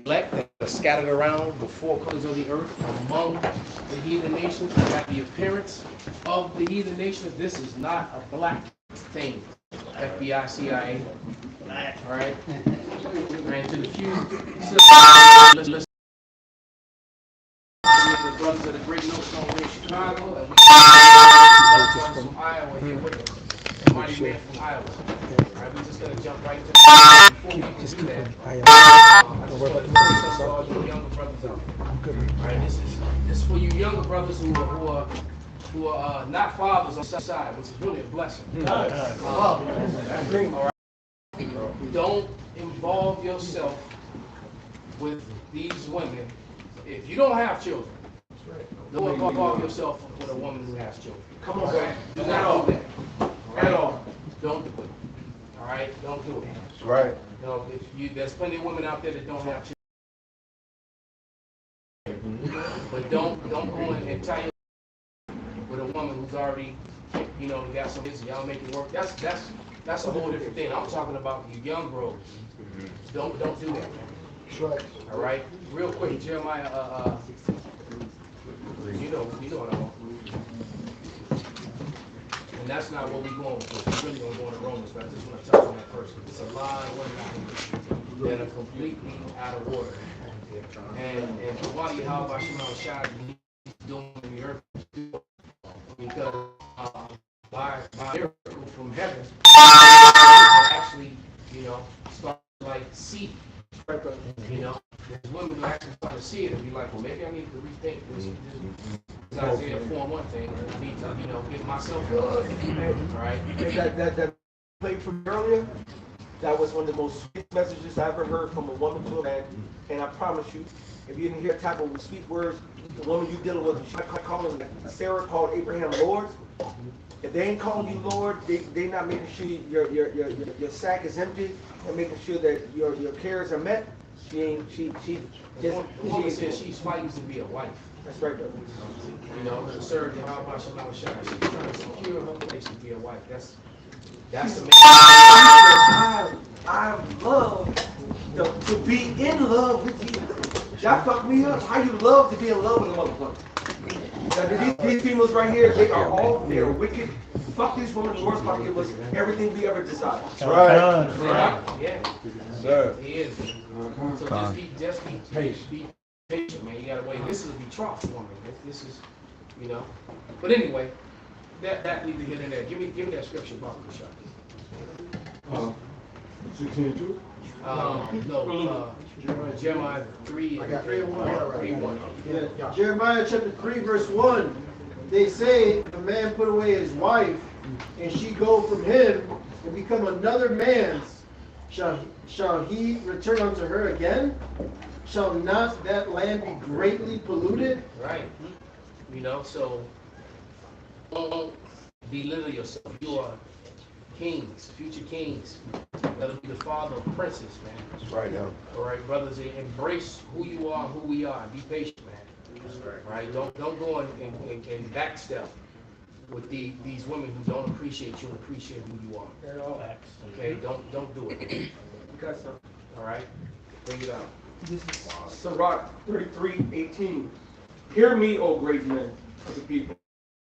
elect that are scattered around the four corners of the earth among the heathen nations, that the appearance of the heathen nations, this is not a black thing. FBI, CIA, all right? And to the few listeners, the brothers of the Great Millstone in Chicago, and we brothers from Iowa here with us. The mighty man from Iowa. All right, we're just going to jump right to the before we do that. I just want to say to all you younger brothers out there. All right, this is for you younger brothers who are not fathers on the side, which is really a blessing. All right. Don't involve yourself with these women. If you don't have children, don't involve yourself with a woman who has children. Come on, right? Do not do that. At all. Don't do it. All right? Don't do it. That's right. You know, there's plenty of women out there that don't have children. But don't go and tie yourself with a woman who's already, got some busy. Y'all make it work. That's a whole different thing. I'm talking about you young bros. Don't do that. That's right. All right? Real quick, Jeremiah, you know what I want. And that's not what we're going for. We're really going to go into Romans, but I just want to touch on that first. It's a lot of women that are completely out of order. And while you have Hashem Shad doing the earth, because by miracle from heaven, actually, start like see. There's women who actually start to see it and be like, well, maybe I need to rethink this. This Isaiah 4:1 thing. I need to, get myself good. All right. That played from earlier, that was one of the most sweet messages I ever heard from a woman to a man. And I promise you, if you didn't hear type of sweet words, the woman you dealing with, she calling Sarah called Abraham Lord. If they ain't calling you Lord, they not making sure your sack is empty and making sure that your cares are met. The woman says she's fighting to be a wife. That's right, brother. To serve the How She's trying to secure her place to be a wife. That's the I love to be in love with you. Y'all fuck me up. How you love to be in love with a motherfucker? These females right here, they are all, they're wicked. Fuck these women worse like it was everything we ever desired. That's right. Right. Yeah. Sir. He is. So just be patient, man. You gotta wait. This is a betrothed woman. This is, But anyway, that needs to get in there. Give me that scripture, Mark. 16:2? No. Jeremiah 3. I got 3:1. Yeah. Jeremiah chapter 3 verse 1. They say if a man put away his wife and she go from him and become another man's, shall he return unto her again? Shall not that land be greatly polluted? Right. So don't belittle yourself. You are kings, future kings. That'll be the father of princes, man. That's right now. All right, brothers, embrace who you are, who we are. Be patient, man. That's right. Don't go and backstep with these women who don't appreciate you and appreciate who you are. Okay, don't do it. All right, bring it out. This is Sirach 33:18. Hear me, O great men of the people,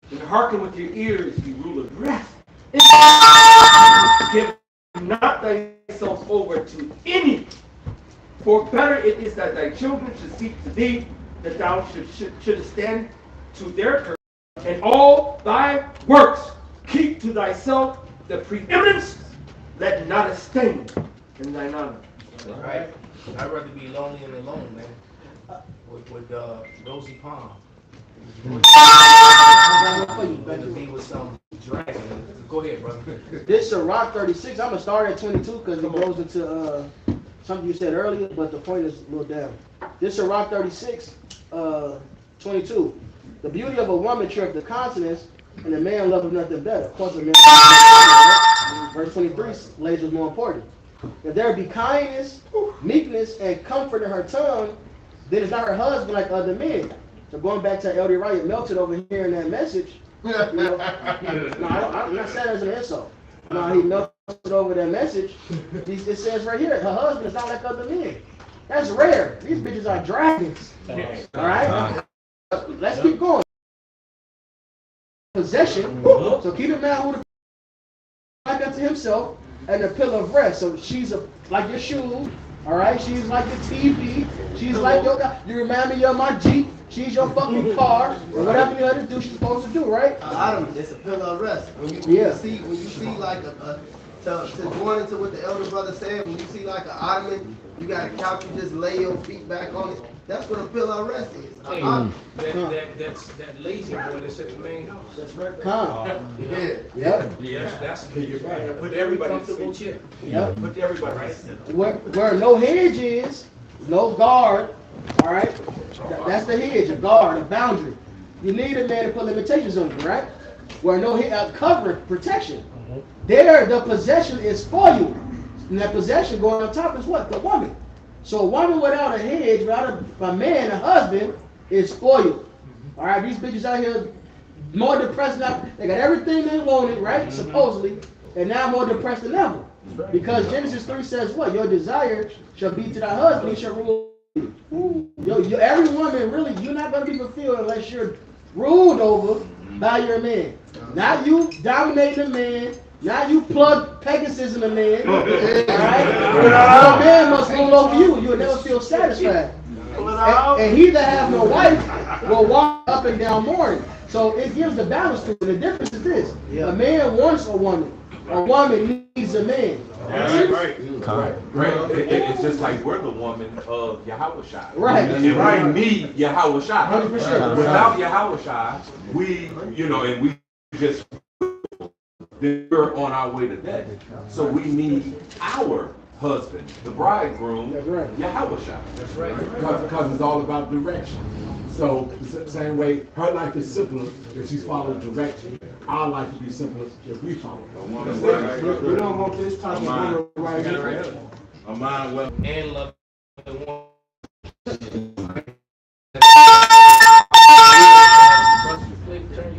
and hearken with your ears, ye rulers. Rest. Give not thyself over to any, for better it is that thy children should seek to thee, that thou should stand to their curse, and all thy works keep to thyself the preeminence, let not a stain in thine honor. All right. I'd rather be lonely and alone, man. With Rosie Palm. Than to be with some dragon. Go ahead, brother. This Sirach 36, I'm going to start at 22 because it goes into something you said earlier, but the point is a little down. This Sirach 36, 22. The beauty of a woman tricketh the consonants, and a man loveth nothing better. Of course, a man, verse 23 lays is more important. If there be kindness, meekness, and comfort in her tongue, then it's not her husband like other men. So going back to Elder Wright melted over here in that message, I'm not saying that as an insult. No, he melted over that message. It says right here, her husband is not like other men. That's rare. These bitches are dragons. All right? Let's keep going. Possession. So keep in mind who the like unto himself and the pillar of rest. So she's like your shoes. All right? She's like your TV. She's like your, you remind me of my Jeep. She's your fucking car. Or whatever you have to do, she's supposed to do, right? Adam, it's a pillar of rest. When you see like to going into what the elder brother said, when you see like an ottoman, you got a couch, you just lay your feet back on it. That's what a pillar of rest is. That's that lazy boy that's at the main house. That's right. That's put everybody comfortable chair. Yep. Put everybody right. Where no hedge is, no guard. All right, that's the hedge, a guard, a boundary. You need a man to put limitations on you, right? Where no cover, protection. There, the possession is for you. And that possession going on top is what? The woman. So a woman without a hedge, without a man, a husband, is for you. All right, these bitches out here more depressed now. They got everything they wanted, right? Supposedly, and now more depressed than ever. Because Genesis 3 says what? Your desire shall be to thy husband, he shall rule. Every woman, really, you're not going to be fulfilled unless you're ruled over by your man. Not you dominating a man. Not you plug Pegasus in a man. All right? Your man must rule over you. You'll never feel satisfied. And he that has no wife will walk up and down mourning. So it gives the balance to it. The difference is this. A man wants a woman. A woman needs a man. Right. It's just like we're the woman of Yahushua. Right. And we need Yahushua. 100%. Without Yahushua, we just we're on our way to death. So we need our husband, the bridegroom, Yahushua. That's right. Because it's all about direction. So the same way her life is simpler if she's following direction. Our life will be simpler if we follow. We don't want this type of woman right here. A mind well And love the one. Turn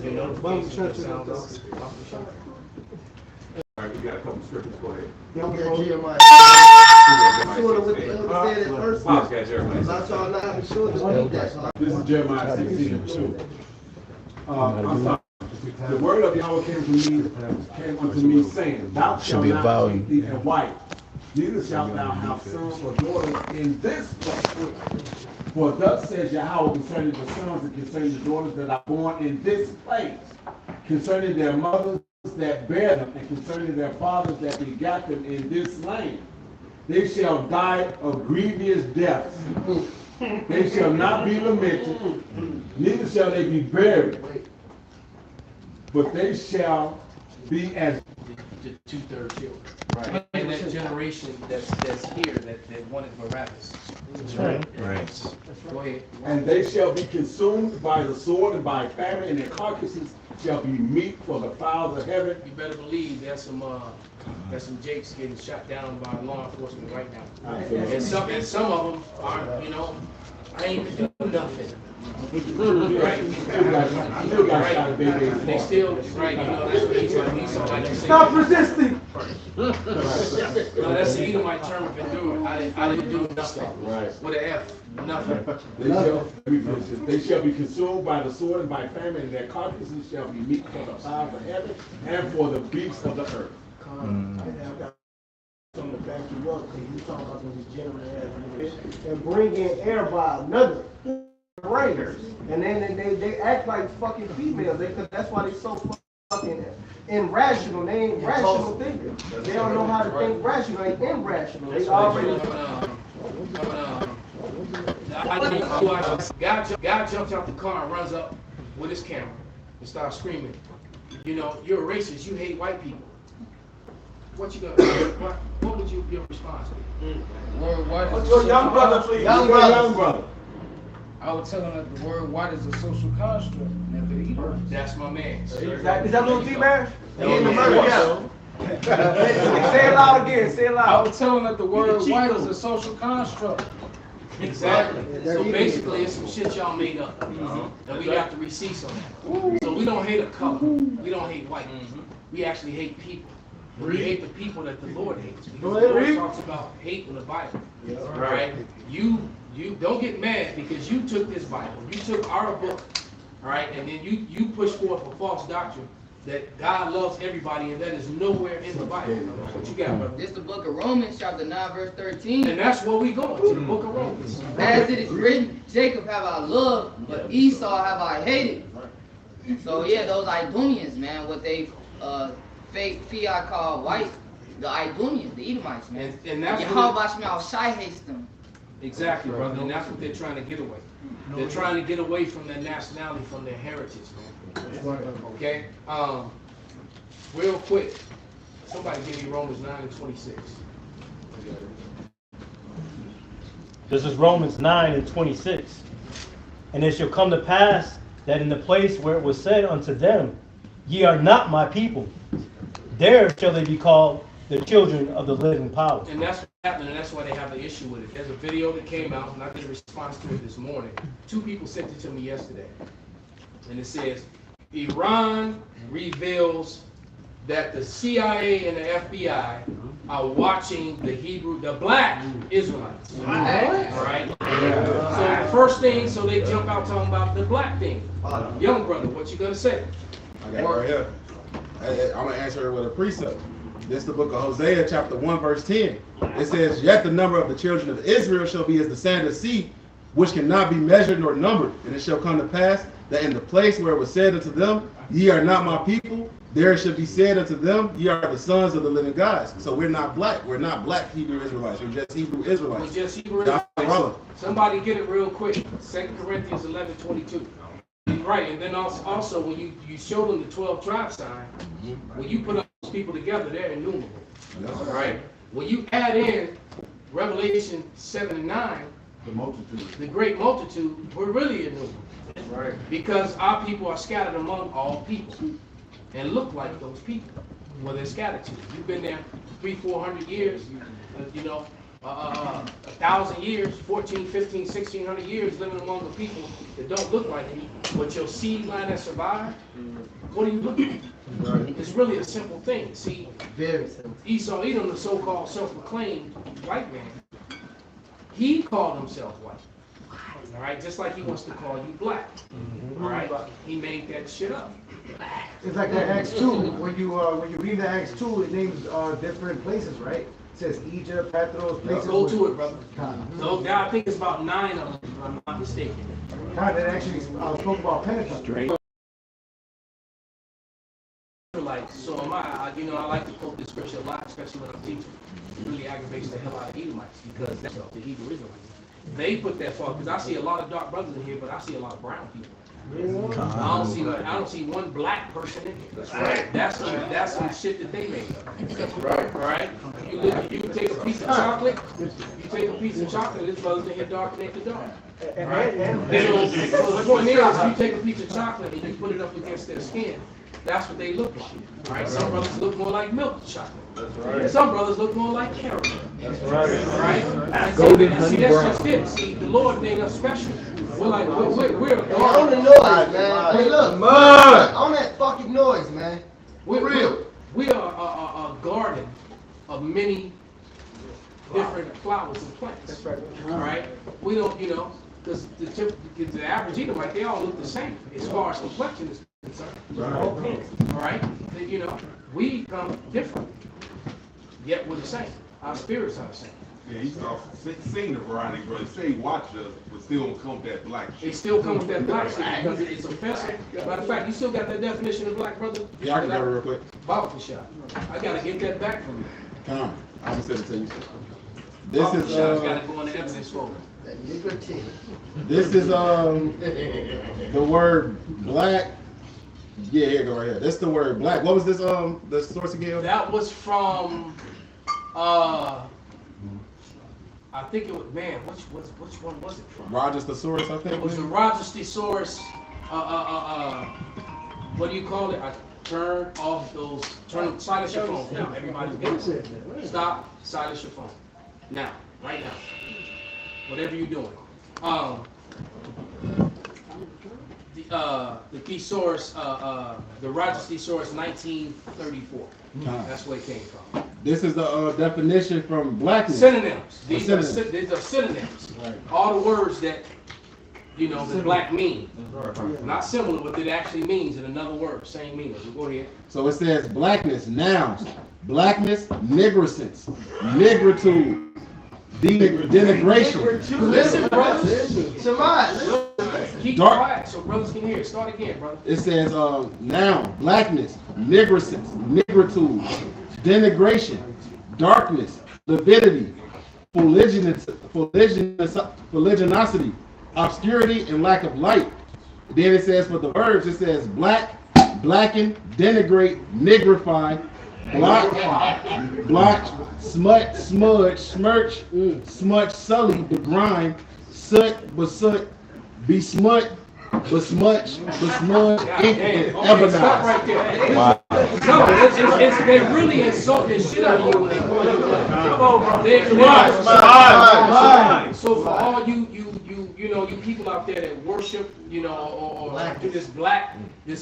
your notifications sound off. All right, we got a couple scriptures. Go ahead. Jeremiah. Sort of what the elder said at first. About Jeremiah. About y'all not having sure to read that. This is Jeremiah 16:2. I'm sorry. The word of Yahweh came unto me, saying, Thou shalt not take thee a wife, neither shalt thou have sons or daughters in this place. For thus says Yahweh concerning the sons and concerning the daughters that are born in this place, concerning their mothers that bear them, and concerning their fathers that begat them in this land. They shall die of grievous deaths. They shall not be lamented, neither shall they be buried, but they shall be as The two-thirds children. Right. And that generation that's here that wanted Barabbas. That's right. Right. Go ahead. And they shall be consumed by the sword and by famine, and their carcasses shall be meat for the fowls of heaven. You better believe there's some Jakes getting shot down by law enforcement right now. And some of them are, I ain't doing nothing. Right. They still, right, that's what he's like. He's like Stop resisting. No, that's the Edomite term of endure. I didn't do nothing. Right. With an F, nothing. They shall be consumed by the sword and by famine, and their carcasses shall be meat for the fowls of heaven and for the beasts of the earth. From the back you up, because you talking about those general and bring in air by another raiders, and then they act like fucking females. That's why they so fucking irrational. They ain't rational thinkers. They don't know how to think rational. They irrational. They already. God jumps out the car and runs up with his camera and starts screaming. You're a racist. You hate white people. What you gonna? What would your response be? What's your young brother, please? Young brother. I would tell him that the word white is a social construct. That's my man. Is that little T-Man? He in the murder, yeah. Say it loud again. Say it I loud. would tell him that the word white is a social construct. Exactly. So basically, it's some shit y'all made up. And we got the receipts on that. So we don't hate a color. We don't hate white. We actually hate people. And you hate the people that the Lord hates. Because Go the ahead, Lord read. talks about hate in the Bible. All right? You don't get mad because you took this Bible. You took our book. All right? And then you push forth a false doctrine that God loves everybody, and that is nowhere in the Bible. What you got, brother? This is the book of Romans, chapter 9, verse 13. And that's where we going, to the book of Romans. As it is written, Jacob have I loved, but Esau have I hated. So yeah, those Idumeans, man, what they fake fiat call white, the Idumeans, the Edomites, man. And that's Yahweh Shemel Shai hates them. exactly, brother, and that's what they're trying to get away. They're trying to get away from their nationality, from their heritage, man. Okay? Real quick, somebody give me Romans 9 and 26. This is Romans 9 and 26. And it shall come to pass that in the place where it was said unto them, Ye are not my people, there shall they be called the children of the living power. And that's what happened, and that's why they have the issue with it. There's a video that came out, and I did a response to it this morning. 2 people sent it to me yesterday. And it says, Iran reveals that the CIA and the FBI are watching the black Israelites. All right? So the first thing, so they jump out talking about the black thing. Young brother, what you gonna say? I got it right here. I'm going to answer it with a precept. This is the book of Hosea, chapter 1, verse 10. It says, Yet the number of the children of Israel shall be as the sand of the sea, which cannot be measured nor numbered. And it shall come to pass that in the place where it was said unto them, Ye are not my people, there shall be said unto them, Ye are the sons of the living gods. So we're not black. We're not black Hebrew Israelites. We're just Hebrew Israelites. We're just Hebrew Israelites. Somebody get it real quick. 2 Corinthians 11:22. Right, and then also when you show them the 12 tribe sign, when you put up those people together, they're innumerable. All right. When you add in Revelation 7 and 9, the great multitude, we're really innumerable. Right. Because our people are scattered among all people and look like those people where they're scattered to. You've been there 300-400 years, 1,000 years, 14, 15, 1,600 years living among the people that don't look like you, but your seed line that survived, what do you look like? Right. It's really a simple thing. See, very simple. Esau Edom, the so-called self-proclaimed white man, he called himself white. All right, just like he wants to call you black. All right, he made that shit up. It's like that Acts 2. When you read the Acts 2, it names different places, right? It says Egypt, Patros, places. Go to it, brother. No, I think it's about 9 of them, if I'm not mistaken. God, that actually spoke about Pentecost. Like, so am I. I like to quote this scripture a lot, especially when I'm teaching. It really aggravates the hell out of Edomites because that's the Hebrew Israelites. They put that fault because I see a lot of dark brothers in here, but I see a lot of brown people. I don't see one black person in here. That's right. That's some shit that they made up. That's right. All right. You take a piece of chocolate. You take a piece of chocolate. This brother's in here darker than the dark. All right. So the point is, you take a piece of chocolate and you put it up against their skin. That's what they look like. All right. Some brothers look more like milk chocolate. That's right. Some brothers look more like caramel. That's right. All right. Golden honey brown. See, that's just it. See, the Lord made us special. We're like, we're on the noise, man. Hey, look, on that fucking noise, man. We're real. We are a garden of many different flowers and plants. That's right. All right. We don't, because the average Edomite, they all look the same as far as complexion is concerned. Right. All pink. All right. We come different, yet we're the same. Our spirits are the same. Yeah, he's seen the variety, brother. Say watch us, but still don't come with that black shit. It still comes with that black shit because it's offensive. Matter of fact, you still got that definition of black, brother? Yeah, I can go real quick. Bottle shot. I gotta get that back from you. Come on, I'm gonna send it to you. This is gotta go on the evidence folder. This is the word black. Yeah, here you go right here. That's the word black. What was this the source again? That was from I think it was, man, which one was it from? Rogers Thesaurus, I think. It was the Rogers Thesaurus, what do you call it? I turn off those, silence your phone. Now, everybody's getting it. Stop, silence your phone. Now, right now. Whatever you're doing. The thesaurus, the Rogers Thesaurus 1934. That's where it came from. This is the definition from blackness. Synonyms. These are Synonyms. synonyms. All the words that, you know, that black mean. Not similar, but it actually means in another word, same meaning. Go ahead. So it says blackness, nouns. Blackness, nigricence, nigritude, denigration. Listen, brothers. Shamad, Keep Dark. quiet so brothers can hear. Start again, brother. It says noun, blackness, nigricence, nigritude, denigration, darkness, lividity, fuliginosity, obscurity, and lack of light. Then it says for the verbs, it says black, blacken, denigrate, nigrify, blotch, smut, smudge, smirch, smudge, sully, begrime, soot, besoot, besmut, besmudge, besmudge, ink, and Okay, stop ebonize. right there. Wow. No, they're really insulting the shit out of you. Come on, bro. So for all you know, you people out there that worship, you know, or do this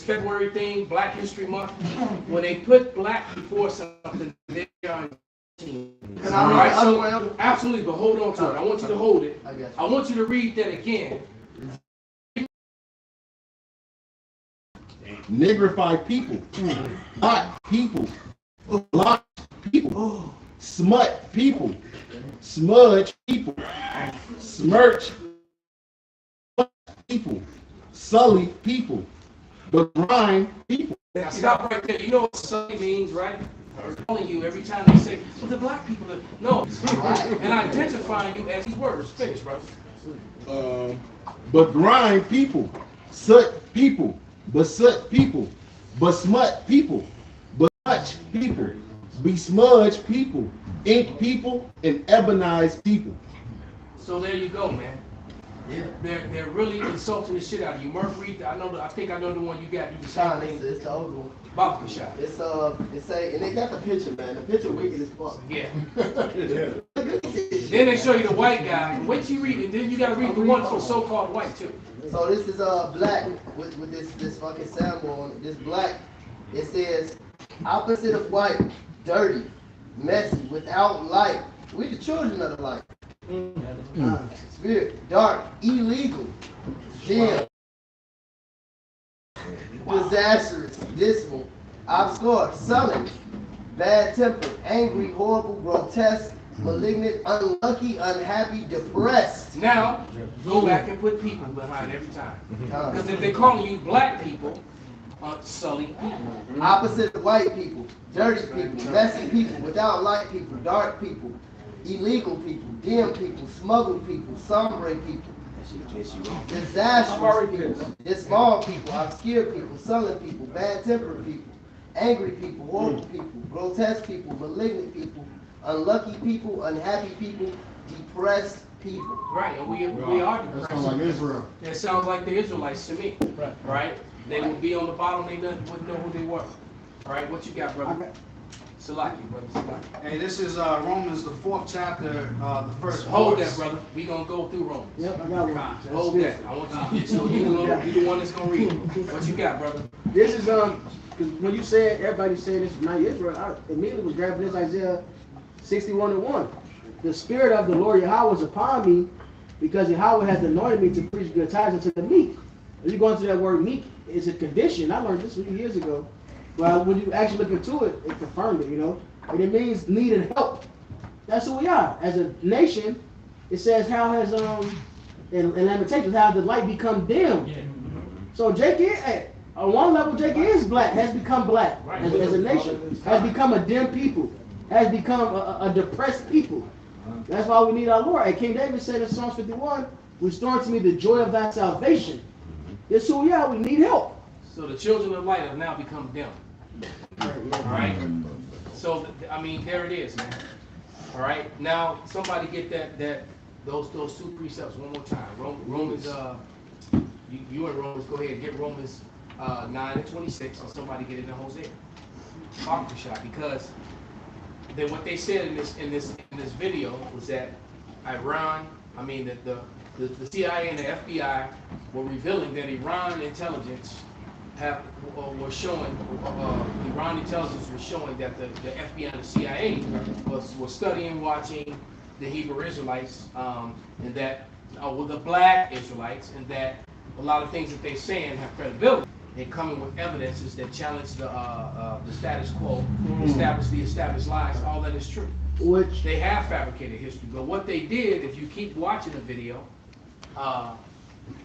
February thing, Black History Month, when they put black before something, they are all right, so absolutely, but hold on to it. I want you to hold it. I want you to read that again. Nigrify people, blot people, blotch people, smut people, smudge people, smirch people, sully people, begrime people. Now stop right there. You know what sully means, right? I'm telling you every time they say, well, the black people, no, and identifying you as these words. Finish, bro. Begrime people, soot people, besoot people, besmut people, besmudge people, besmudge people, ink people, and ebonize people. So there you go, man. Yeah. They're really insulting the shit out of you. Murph, read. I think I know the one you got. You Sean, it's the old one. Baka shot. It's and they got the picture, man. The picture wicked as fuck. Yeah. Then they show you the white guy. Wait till you read it. Then you gotta read the one for so-called white too. So this is black with this fucking symbol on it. This black, it says opposite of white, dirty, messy, without light. We the children of the light. Spirit, dark, illegal, dim, disastrous, dismal, obscure, sullen, bad tempered, angry, horrible, grotesque, malignant, unlucky, unhappy, depressed. Now, go back and put people behind every time. Because if they're calling you black people, sully people. Opposite of white people, dirty people, messy people, without light people, dark people, illegal people, dim people, smuggled people, sombre people, disastrous people, small people, obscure people, sullen people, bad tempered people, angry people, horrible people, grotesque people, malignant people, unlucky people, unhappy people, depressed people. Right, and we are depressed. That sounds like Israel. It sounds like the Israelites to me. Right? They would be on the bottom, they wouldn't know who they were. All right, what you got, brother? Salaki, brother. Salaki. Hey, this is Romans, the 4th chapter, the first Hold verse. that, brother. We gonna go through Romans. Yep, I got one. Hold that. I want you to so you the one that's gonna read it. What you got, brother? This is because when you said everybody saying this is not Israel, I immediately was grabbing this Isaiah 61:1. The spirit of the Lord Yahweh is upon me, because Yahweh has anointed me to preach good tidings unto the meek. When you go into that word meek, it's a condition. I learned this a few years ago. But when you actually look into it, it confirmed it, you know. And it means needed help. That's who we are. As a nation, it says how has in Lamentations, how the light become dim. So Jake is, on one level, Jake is black, has become black as a nation, has become a dim people, has become a depressed people. That's why we need our Lord. And King David said in Psalms 51, restore to me the joy of thy salvation. This is who we are. We need help. So the children of light have now become dim. All right. So I mean, there it is, man. All right. Now somebody get those two precepts one more time. Romans. You and Romans. Go ahead. Get Romans 9:26, and somebody get it in Hosea. Because what they said in this video was that Iran. I mean that the CIA and the FBI were revealing that Iran intelligence were showing, Iran intelligence was showing that the FBI and the CIA was studying, watching the Hebrew Israelites, and that the black Israelites, and that a lot of things that they're saying have credibility. They're coming with evidences that challenge the status quo, establish the established lies. All that is true. Which they have fabricated history, but what they did, if you keep watching the video,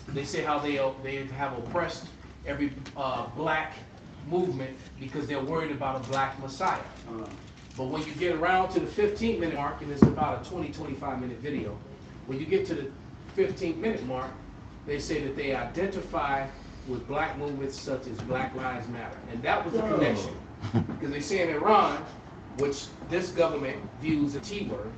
they say how they have oppressed every black movement because they're worried about a black Messiah. But when you get around to the 15-minute mark, and it's about a 20-25 minute video, when you get to the 15-minute mark, they say that they identify with black movements such as Black Lives Matter. And that was the connection. Because they say in Iran, which this government views a T-word,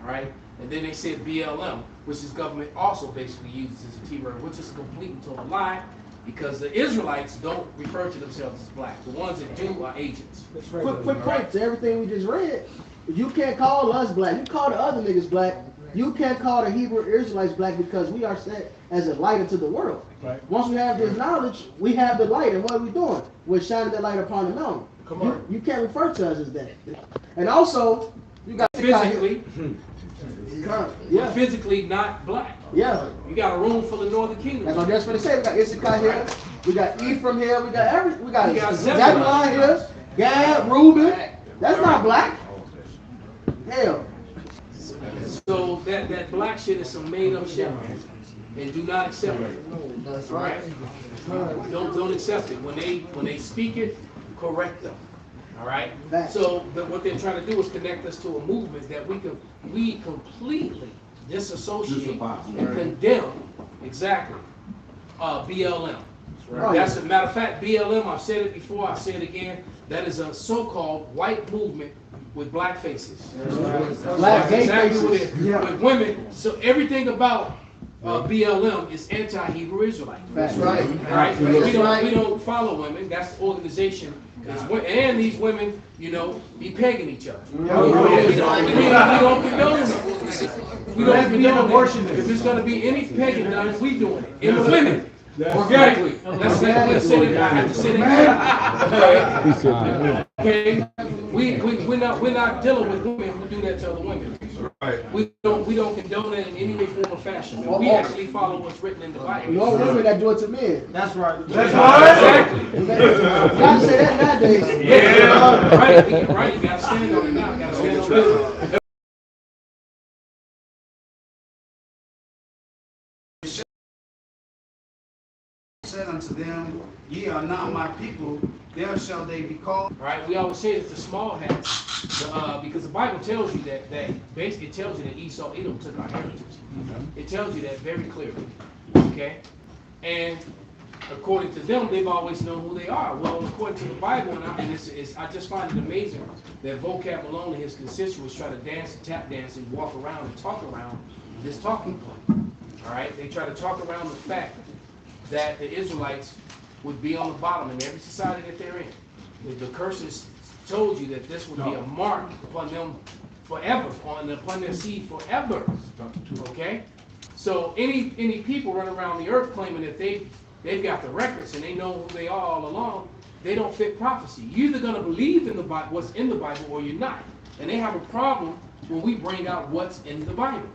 all right? And then they said BLM, which this government also basically uses as a T-word, which is a complete and total lie, because the Israelites don't refer to themselves as black. The ones that do are agents. Quick point to everything we just read. You can't call us black. You call the other niggas black. You can't call the Hebrew Israelites black because we are set as a light into the world. Right. Once we have this knowledge, we have the light. And what are we doing? We're shining that light upon the mountain. Come on. You can't refer to us as that. And also, you got physically, yeah, physically not black. Yeah. You got a room full of Northern Kingdom. That's what I'm just going to say. We got Issachar here. We got Ephraim here. We got Zebulon here. Gad, Reuben. That's not black. Hell. So that black shit is some made up shit, man. And do not accept it. That's right. Don't accept it. When they speak it, correct them. All right. So what they're trying to do is connect us to a movement that we completely disassociate and condemn. Exactly. BLM. That's a matter of fact. BLM. I've said it before. I'll say it again. That is a so-called white movement with black faces. Black gay exactly faces. What it is. Yeah. With women. So everything about BLM is anti-Hebrew Israelite. That's right. Right? We don't follow women. That's the organization. And these women, be pegging each other. We don't condone it. We don't condone abortion. If there's going to be any pegging done, we doing it. In the women. Organically. That's it. I have to say that. Okay. We're not dealing with women who do that to other women. Right. We don't condone it in any way, form, or fashion. We actually follow what's written in the Bible. No women that do it to men. That's right. That's right. Exactly. You gotta say that nowadays. Yeah. Right. You gotta stand on it now. You gotta stand on it. Said unto them, ye are not my people, there shall they be called. Right, we always say it's the small hats, because the Bible tells you that basically tells you that Esau, Edom took our heritage. It tells you that very clearly. Okay, and according to them, they've always known who they are. Well, according to the Bible, and I just find it amazing that Vocab Malone and his constituents try to dance and tap dance and walk around and talk around this talking point. All right, they try to talk around the fact that the Israelites would be on the bottom in every society that they're in. The curses told you that this would be a mark upon them forever, upon their seed forever. Okay? So any people running around the earth claiming that they've got the records and they know who they are all along, they don't fit prophecy. You're either going to believe in the Bible, what's in the Bible, or you're not. And they have a problem when we bring out what's in the Bible.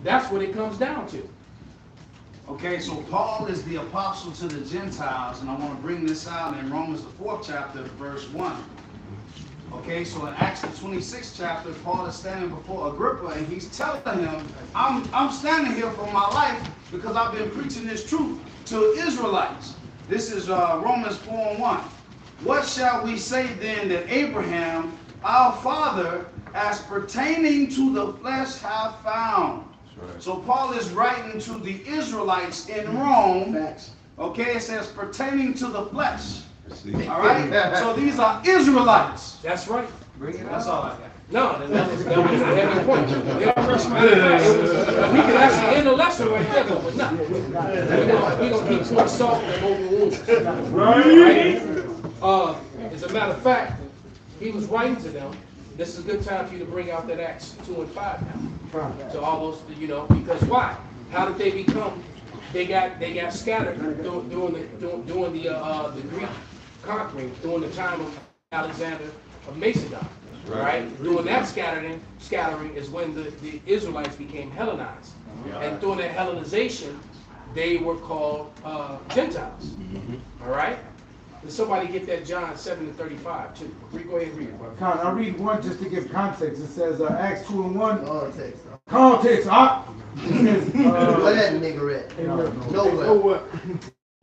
That's what it comes down to. Okay, so Paul is the apostle to the Gentiles, and I want to bring this out in Romans the 4th chapter, verse 1. Okay, so in Acts the 26th chapter, Paul is standing before Agrippa, and he's telling him, I'm standing here for my life because I've been preaching this truth to Israelites. This is Romans 4:1. What shall we say then that Abraham, our father, as pertaining to the flesh hath found? Right. So Paul is writing to the Israelites in Rome. Okay, it says pertaining to the flesh. All right, so these are Israelites. That's right. Bring it. That's all I got. No, that was a heavy point. We could actually end the lesson right there, but no. We're going to keep too much salt in the open wounds. Right? As a matter of fact, he was writing to them. This is a good time for you to bring out that Acts 2 and 5 now. To all those, because why? How did they become they got scattered during the Greek conquering during the time of Alexander of Macedon. Right? During that scattering is when the Israelites became Hellenized. And during that Hellenization, they were called Gentiles. All right? Did somebody get that John 7:35 too? Go ahead and read it, brother. I'll read one just to give context. It says Acts 2:1. Context. Context. It says, Where that nigga at? Nowhere.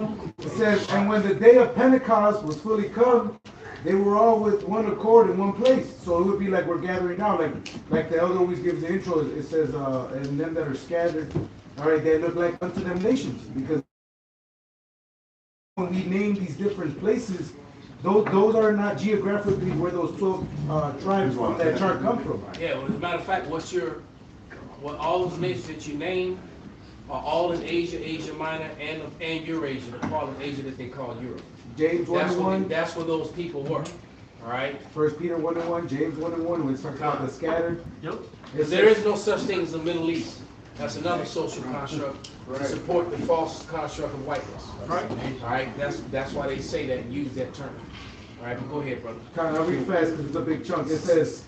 It says, and when the day of Pentecost was fully come, they were all with one accord in one place. So it would be like we're gathering now, like the elder always gives the intro. It says, and them that are scattered, all right, they look like unto them nations, because when we name these different places, those are not geographically where those 12 tribes on that chart come from. Yeah, well, as a matter of fact, what all those nations that you named are all in Asia, Asia Minor, and Eurasia, the part of Asia that they call Europe. James 1:1. That's where those people were. All right. 1 Peter 1:1, James 1:1, when it talks about the scattered. Yep. Because there is no such thing as the Middle East. That's another social construct to support the false construct of whiteness. Right. All right. That's why they say that and use that term. All right. But go ahead, brother. I'll read fast because it's a big chunk. It says,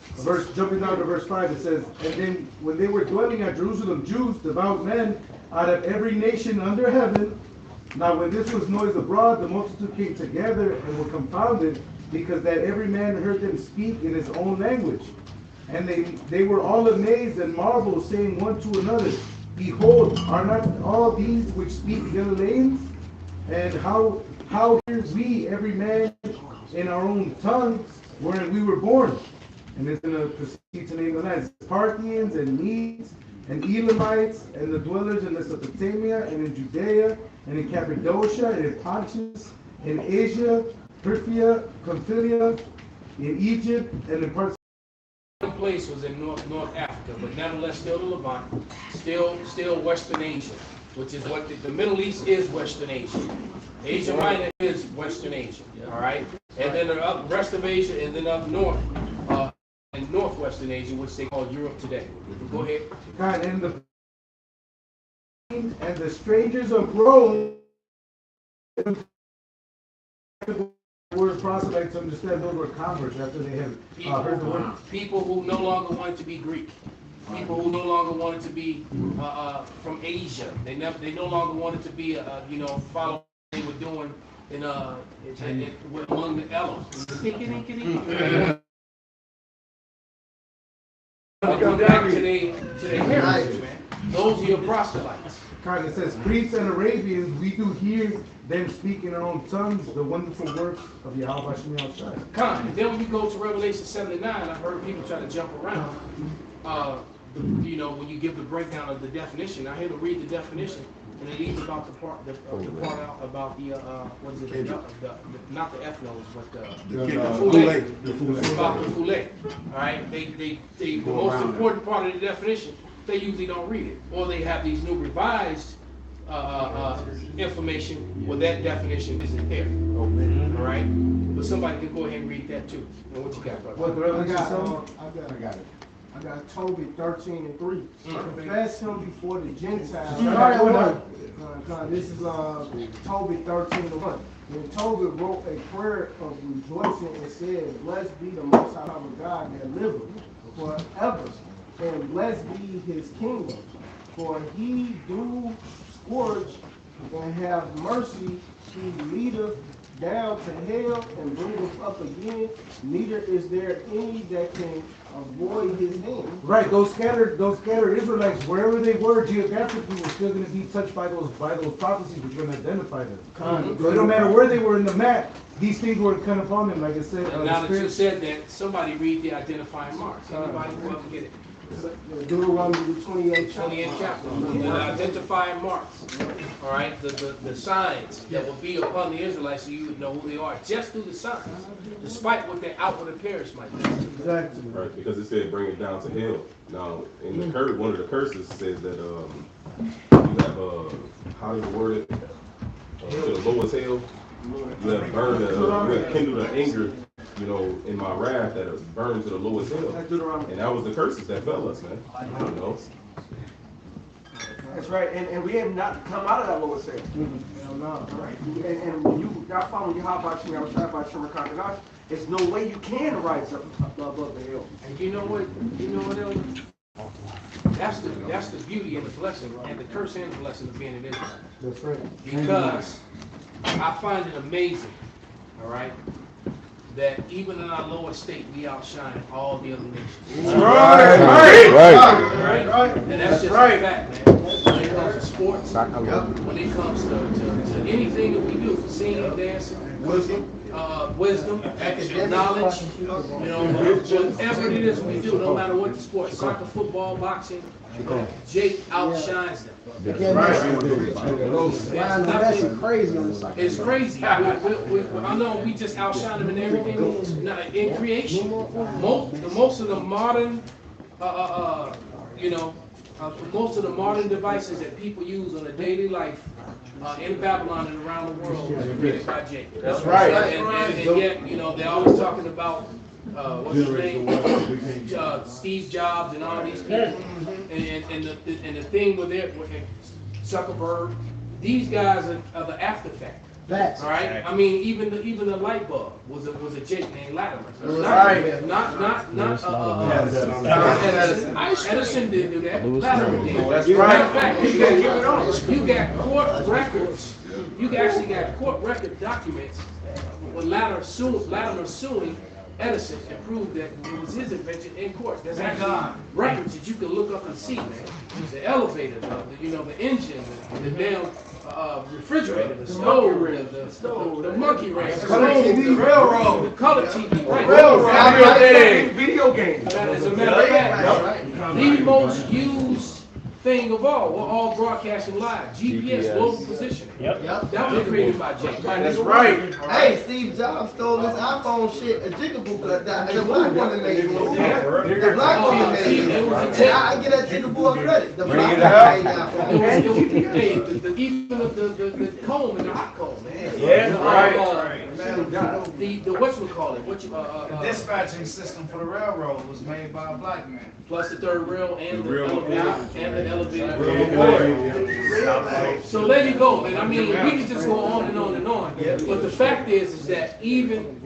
jumping down to verse 5, it says, and then when they were dwelling at Jerusalem, Jews, devout men, out of every nation under heaven. Now when this was noised abroad, the multitude came together and were confounded, because that every man heard them speak in his own language. And they were all amazed and marveled, saying one to another, behold, are not all these which speak Galileans? And how hear we every man in our own tongue wherein we were born? And it's going to proceed to name the lands: Parthians and Medes and Elamites and the dwellers in Mesopotamia and in Judea and in Cappadocia and in Pontus, in Asia, Phrygia, Pamphylia, in Egypt, and in parts. One place was in North Africa, but nevertheless still the Levant, still Western Asia, which is what the Middle East is. Western Asia. Asia Minor is Western Asia. All right, and then the rest of Asia, and then up north, in northwestern Asia, which they call Europe today. Go ahead. God, and the strangers of Rome. Word proselytes to understand those were converts after they had heard the word. People who no longer wanted to be Greek. People who no longer wanted to be from Asia. They no longer wanted to be follow what they were doing among the Elos. Come back to their heritage, man. Those are your proselytes. God, it says, Greeks and Arabians, we do hear them speak in our own tongues the wonderful works of Yahweh Shemi outside. And then when you go to Revelation 7:9, I've heard people try to jump around. When you give the breakdown of the definition, I had to read the definition, and it leaves about the part out about the what is it? Not the ethnos, but the about the foulet. All right, the most important part of the definition, they usually don't read it, or they have these new revised information where that definition isn't there. All right, but somebody can go ahead and read that too. And what you got, brother? I got it. I got Tobit 13:3. Confess him before the Gentiles. This is Tobit 13:1. When Tobit wrote a prayer of rejoicing and said, "Blessed be the Most High God that liveth forever, and blessed be His kingdom. For He do scourge and have mercy. He leadeth down to hell and bringeth up again. Neither is there any that can avoid His hand." Right, those scattered Israelites, wherever they were geographically, were still going to be touched by those prophecies, which are going to identify them. So it don't matter where they were in the map; these things were kind of upon them, like I said. Now that you said that, somebody read the identifying marks. Anybody who ever get it? Deuteronomy 28th chapter. The identifying marks. All right, the signs that will be upon the Israelites, so you would know who they are just through the signs, despite what their outward appearance might be. Exactly. Right, because it said bring it down to hell. Now, in the curse, one of the curses says that you have how is the word? To the lowest hell. You have burned you have kindled the anger, in my wrath that burned to the lowest hell. And that was the curses that fell us, man. I don't know. That's right, and we have not come out of that lower state. No. Right. And when y'all following Yahweh Shemar, there's no way you can rise up above the hill. And you know what? Elder? That's the beauty and the blessing, and the curse and the blessing of being in Israel. That's right. Because I find it amazing, all right, that even in our lower state, we outshine all the other nations. Right. And that's just a fact, man. When it comes to sports, when it comes to anything that we do, singing, dancing, wisdom, knowledge, whatever it is we do, no matter what the sport, soccer, football, boxing, Jake outshines them. That's crazy on the side. It's crazy. I know we just outshine them in everything. In creation, most of the modern, most of the modern devices that people use on a daily life in Babylon and around the world was created by Jacob. That's right. And yet, they're always talking about what's his name, Steve Jobs and all these people, and the thing with it, Zuckerberg, these guys are the after fact. Facts. All right. I mean, even the light bulb was a Jake named Latimer. Not Edison didn't do that. Latimer did. That's Matter of fact, you got court records. You actually got court record documents when Latimer suing Edison and proved that it was his invention in court. There's actually records that you can look up and see, man. The elevator, the engine, the damn refrigerator, the stove, the monkey wrench, the railroad, the color TV, right? Video game. As a matter of fact, the most used thing of all broadcasting live, GPS, global positioning. Yep. That was created by Jake. That's right. Hey, Steve Jobs stole this iPhone shit, a jigaboo, the black woman made it. The black woman made it. And I get that jigaboo on credit. The black woman made that phone. Even the comb and the hot comb, man. Yeah, right. The whatchamacallit, The dispatching system for the railroad was made by a black man. plus the third rail and the elevator. Rail. So there you go, man. I mean, we can just go on and on and on. But the fact is that even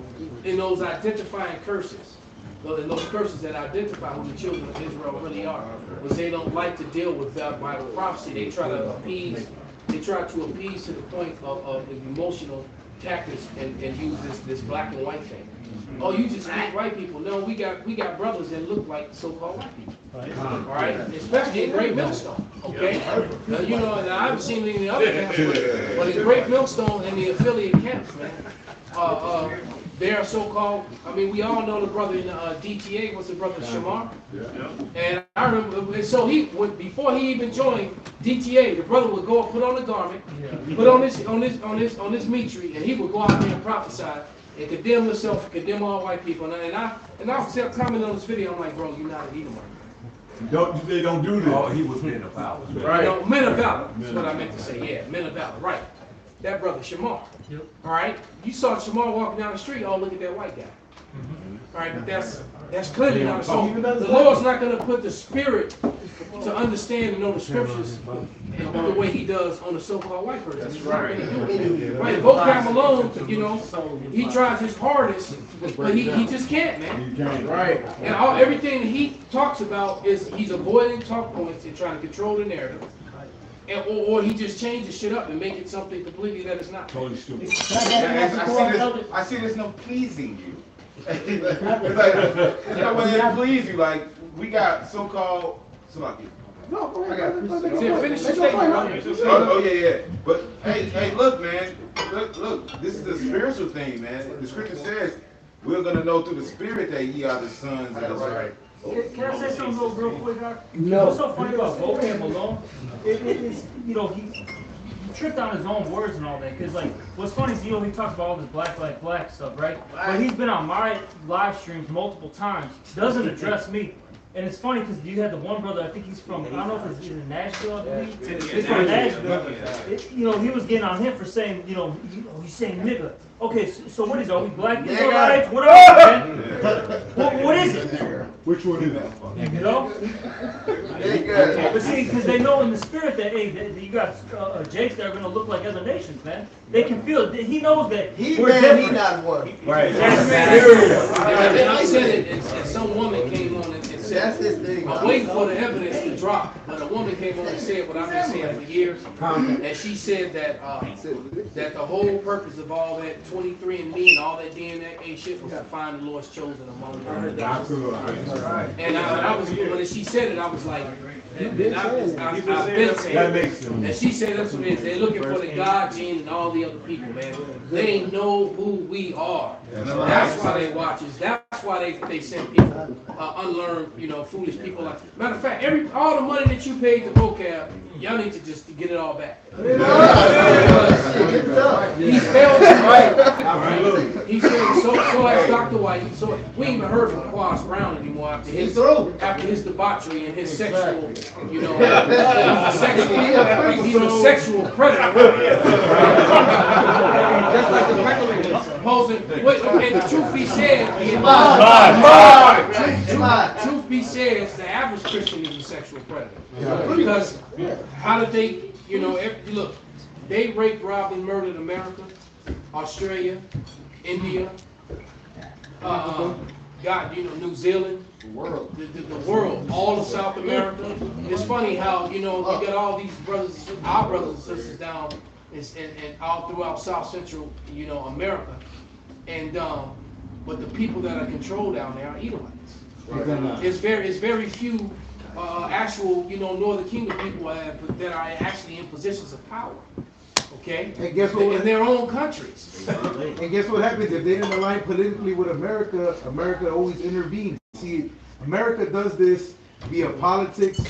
in those identifying curses, in those curses that identify who the children of Israel really are, because they don't like to deal with that Bible prophecy. They try to appease to the point of emotional tactics and use this black and white thing. Oh, you just hate white people. No, we got brothers that look like so-called white people. All right, especially in Great Millstone. Okay, and I haven't seen any of the other camps, but in Great Millstone and the affiliate camps, man, they are so-called. I mean, we all know the brother in DTA was the brother Shamar, and I remember. So before he even joined DTA, the brother would go and put on a garment, put on his mitri, and he would go out there and prophesy and condemn himself, condemn all white people. And I was commenting on this video. I'm like, bro, you're not an Edomite. They don't do that. Oh, he was men of valor. Right. Men of valor. That's what I meant to say. Yeah, men of valor. Right. That brother Shamar. Yep. All right. You saw Shamar walking down the street. Oh, look at that white guy. All right, but that's clearly not so. The Lord's not going to put the spirit to understand and know the scriptures in the way He does on the so-called white person. That's right. Right. Vocab alone, he tries his hardest, but he just can't, man. Right. And everything he talks about is he's avoiding talk points and trying to control the narrative. Or he just changes shit up and make it something completely that it's not. Totally stupid. I see there's no pleasing you. It's like, it's not what it please you. Like, we got so-called, No, go ahead. Finish your statement. Oh, yeah. But, hey, look, man. Look, this is a spiritual thing, man. The scripture says, we're going to know through the spirit that ye are the sons of the Lord. Can I say something real quick? No. What's so funny about vocab alone? He tripped on his own words and all that. Because, what's funny is, he talks about all this black stuff, right? But he's been on my live streams multiple times. Doesn't address me. And it's funny because you had the one brother, I think he's from, I don't know if he's in Nashville, I believe. He's from Nashville. You know, he was getting on him for saying, he's saying nigga. Okay, so what is it? Are we black Israelites? What up, man? What is it? Which one is that? You know? But see, because they know in the spirit that, hey, you got Jakes that are going to look like other nations, man. They can feel it. He knows that we're different. He not one. Right. I said it, and some woman came on and said, That's his thing. I'm waiting for the evidence to drop, but a woman came on and said what I've been saying for years, and she said that that the whole purpose of all that 23andMe and all that DNA shit was to find the Lord's chosen among them. And I was, when she said it, I was like, I've been saying That makes sense. and she said that's what it is. They're looking for the God gene and all the other people, man. They know who we are. That's why they watch us. That's why they send people unlearned, foolish people. Matter of fact, all the money that you paid to vocab, y'all need to just get it all back. He failed to write. He said so as Dr. White. So we ain't even heard from Quas Brown anymore after his debauchery and his sexual, he's a sexual predator. Just like the posing. Wait, and the truth be said, truth be said, the average Christian is a sexual predator. Because how did they, look, they raped, robbed, and murdered America, Australia, India, New Zealand, the world, all of South America. It's funny how, you got all these brothers, our brothers and sisters down and all throughout South Central, America. And, but the people that are controlled down there are Edomites. It's very few actual, Northern Kingdom people that are actually in positions of power. Okay? And guess what? In their own countries. And guess what happens? If they didn't align politically with America, America always intervenes. See, America does this via politics,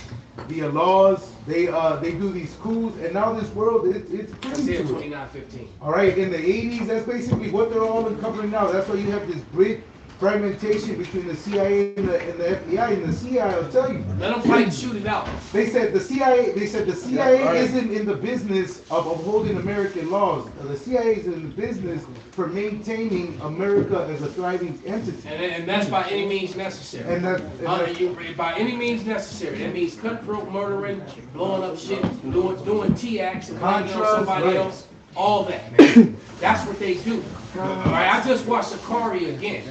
via laws. They do these coups, and now this world, it's pretty to it. 2915. All right, in the 80s, that's basically what they're all uncovering now. That's why you have this big fragmentation between the CIA and the FBI. And the CIA, I'll tell you. Let them fight and shoot it out. They said the CIA isn't in the business of upholding American laws. The CIA is in the business for maintaining America as a thriving entity. And that's by any means necessary. And by any means necessary. That means cutthroat murdering, blowing up shit, doing T-acts and blaming on somebody else. All that. That's what they do. All right, I just watched Sicario again.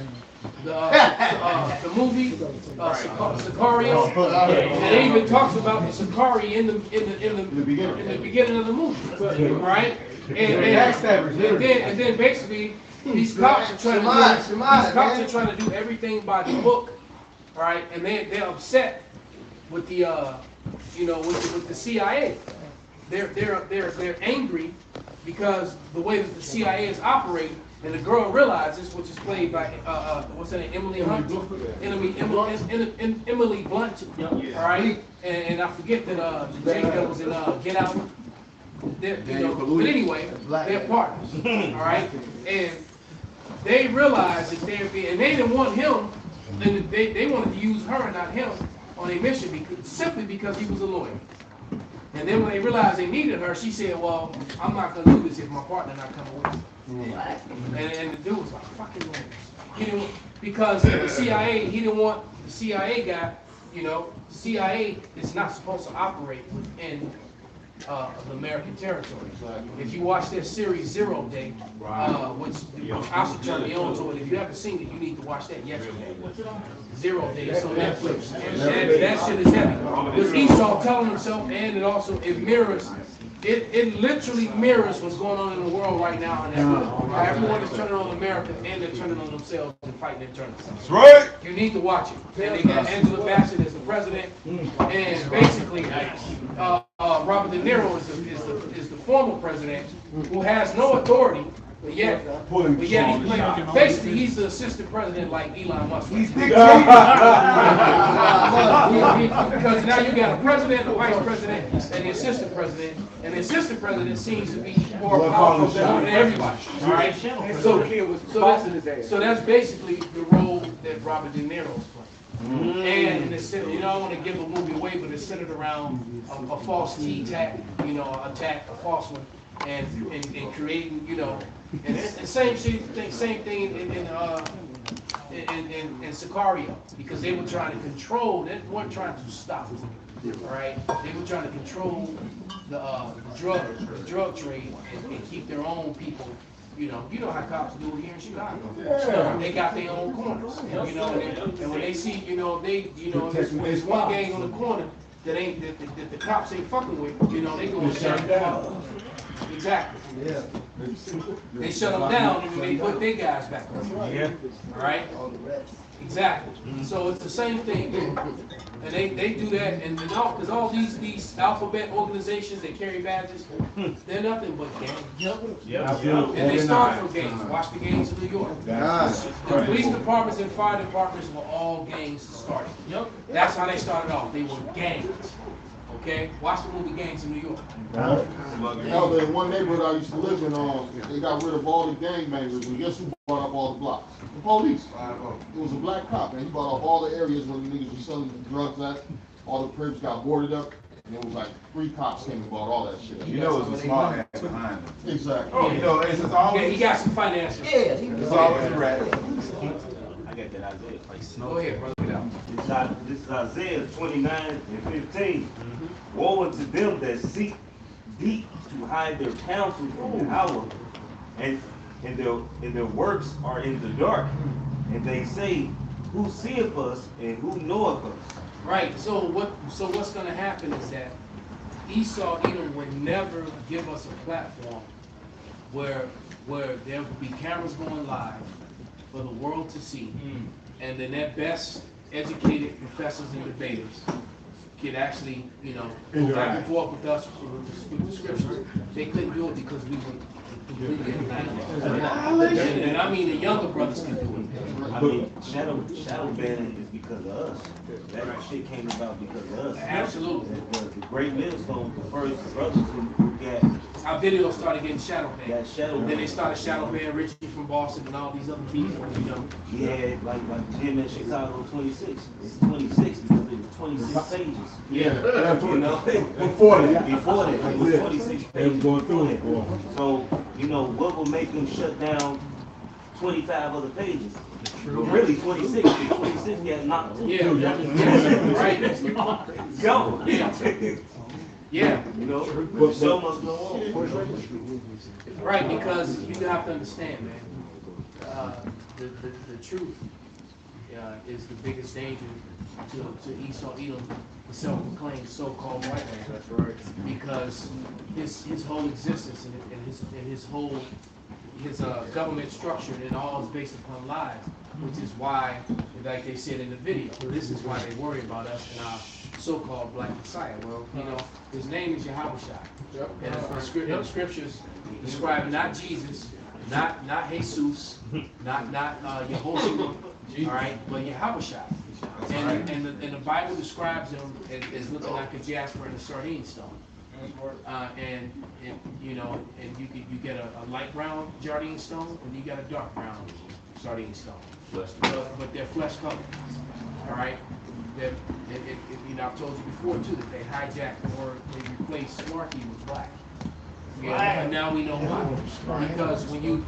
The movie Sicario, and it even talks about the Sicarii in the beginning of the movie, right? And then basically these cops are trying to do everything by the book, right? And they're upset with the with the CIA. They're angry because the way that the CIA is operating. And the girl realizes, which is played by what's her name, Emily Hunt, Emily Blunt, all right. And I forget that Jake that was in Get Out. But anyway, they're partners, all right. And they realized that they didn't want him. Then they wanted to use her and not him on a mission simply because he was a lawyer. And then when they realized they needed her, she said, "Well, I'm not going to do this if my partner not coming with me." And the dude was like, "Fucking lawyers." He didn't, because the CIA, he didn't want the CIA guy. CIA is not supposed to operate within the American territory. If you watch their series 0 Day, which also turned me on to it. If you haven't seen it, you need to watch that yesterday. 0 Day, it's on Netflix. That shit is heavy. Because Esau telling himself, and it mirrors. It literally mirrors what's going on in the world right now, and everyone is turning on America, and they're turning on themselves and fighting their turn. That's right. You need to watch it. And they got Angela Bassett as the president, and basically, Robert De Niro is the former president who has no authority. But yet he's playing. Basically, he's the assistant president like Elon Musk. He's dictating. Because now you got a president, a vice president, and the assistant president. And the assistant president seems to be more powerful than everybody. All right. So that's basically the role that Robert De Niro is playing. And it's, you know, I don't want to give a movie away, but it's centered around a false T attack, you know, attack, a false one, and creating, you know, and same thing in Sicario, because they were trying to control, they weren't trying to stop, all right? They were trying to control the drug trade and keep their own people. You know how cops do it here in Chicago. Yeah. They got their own corners, you know, and when they see, you know, there's one gang on the corner that the cops ain't fucking with, you know, they go and shut them down. Exactly. Yeah. They shut them down and then they put their guys back on. Yeah. All right? Exactly. So it's the same thing. And they do that, and because all these alphabet organizations that carry badges, they're nothing but gangs. And they start from gangs. Watch the gangs in New York. The police departments and fire departments were all gangs started. That's how they started off. They were gangs. Okay? Watch the movie Gangs in New York. Elder, in one neighborhood I used to live in, they got rid of all the gangbangers, and guess who brought up all the blocks? The police. It was a black cop, and he brought up all the areas where the niggas were selling drugs at. All the cribs got boarded up, and it was like 3 cops came and bought all that shit. You know it was a small ass behind him. Exactly. Oh, you know, it's always... Yeah, he got some financial. Yeah, it's always a rat. I got that Isaiah. Go ahead, brother. Get out. This is Isaiah 29 and 15. Woe unto them that seek deep to hide their counsel from the hour, and their works are in the dark. And they say, who seeth us and who knoweth us? Right. So what's going to happen is that Esau, Edom would never give us a platform where there would be cameras going live for the world to see, and then their best educated professors and debaters could actually, you know, go back and forth with us with the scriptures. They couldn't do it because we were completely annihilate. And I mean the younger brothers can do it. I mean, shadow banning is because of us. That shit came about because of us. Absolutely. The great millstone, the first brothers who got our video started getting shadow banned. that shadow. Then they started shadow banning Richie from Boston and all these other people, you know. We had like GMSCHICAGO 26. It's 26 because it was 26 pages. Yeah. You know? Before that. Before that, it was 26 They pages. was going through it. So, you know, what will make them shut down 25 other pages? But really 26. 26 got knocked. Yeah. Right. Go. Yeah. You know, the show must go on. Right, because you have to understand, man, the truth is the biggest danger to Esau, Edom, the self-proclaimed so-called white man. That's right. Because his whole existence and his whole government structure and all is based upon lies, which is why, like they said in the video, this is why they worry about us and our so-called black Messiah. Well, you know, his name is Yahushua. And the scriptures describe not Jesus, not Jesus, not Yehoshua, all right, but Yahushua. And the Bible describes him as looking like a jasper and a sardine stone. And you know, and you get a light brown sardine stone, and you got a dark brown sardine stone. But they're flesh colored. All right. That you know, I've told you before too that they hijacked or they replaced Smarky with black. Yeah, and now we know why. Because when you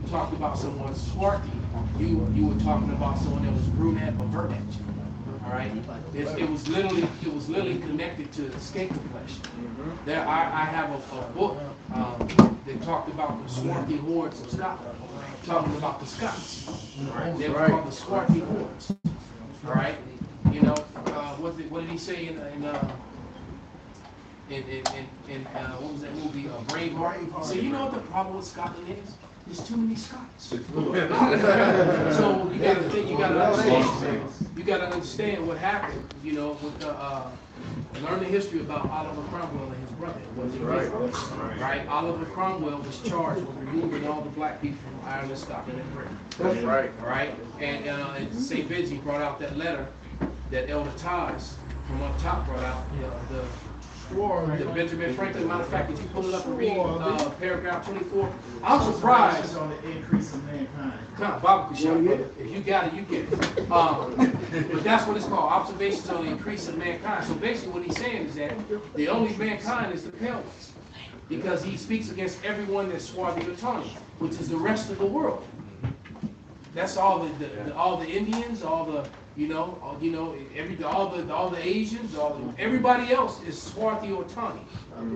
talked about someone Smarky, you were talking about someone that was brunette or brunette. All right, it was literally connected to skin complexion. There, I have a book that talked about the swarthy hordes of Scotland, talking about the Scots. Right? They were called the swarthy hordes. All right, you know, what did he say in what was that movie, Braveheart? So you know what the problem with Scotland is? There's too many Scots. So you gotta understand what happened, you know, with learn the history about Oliver Cromwell and his brother. Right? Oliver Cromwell was charged with removing all the black people from Ireland, Scotland, and Britain. That's right. Right? And St. Benji brought out that letter that Elder Taj from up top brought out, The Benjamin Franklin. Matter of fact, if you pull it up and read paragraph 24, I'm surprised. On the increase of mankind. Come on, Bible Kushal, brother. If you got it, you get it. But that's what it's called, observations on the increase of mankind. So basically what he's saying is that the only mankind is the pale ones. Because he speaks against everyone that's swarthy or tawny, which is the rest of the world. That's all all the Indians, all the all the Asians, everybody else is swarthy or tawny,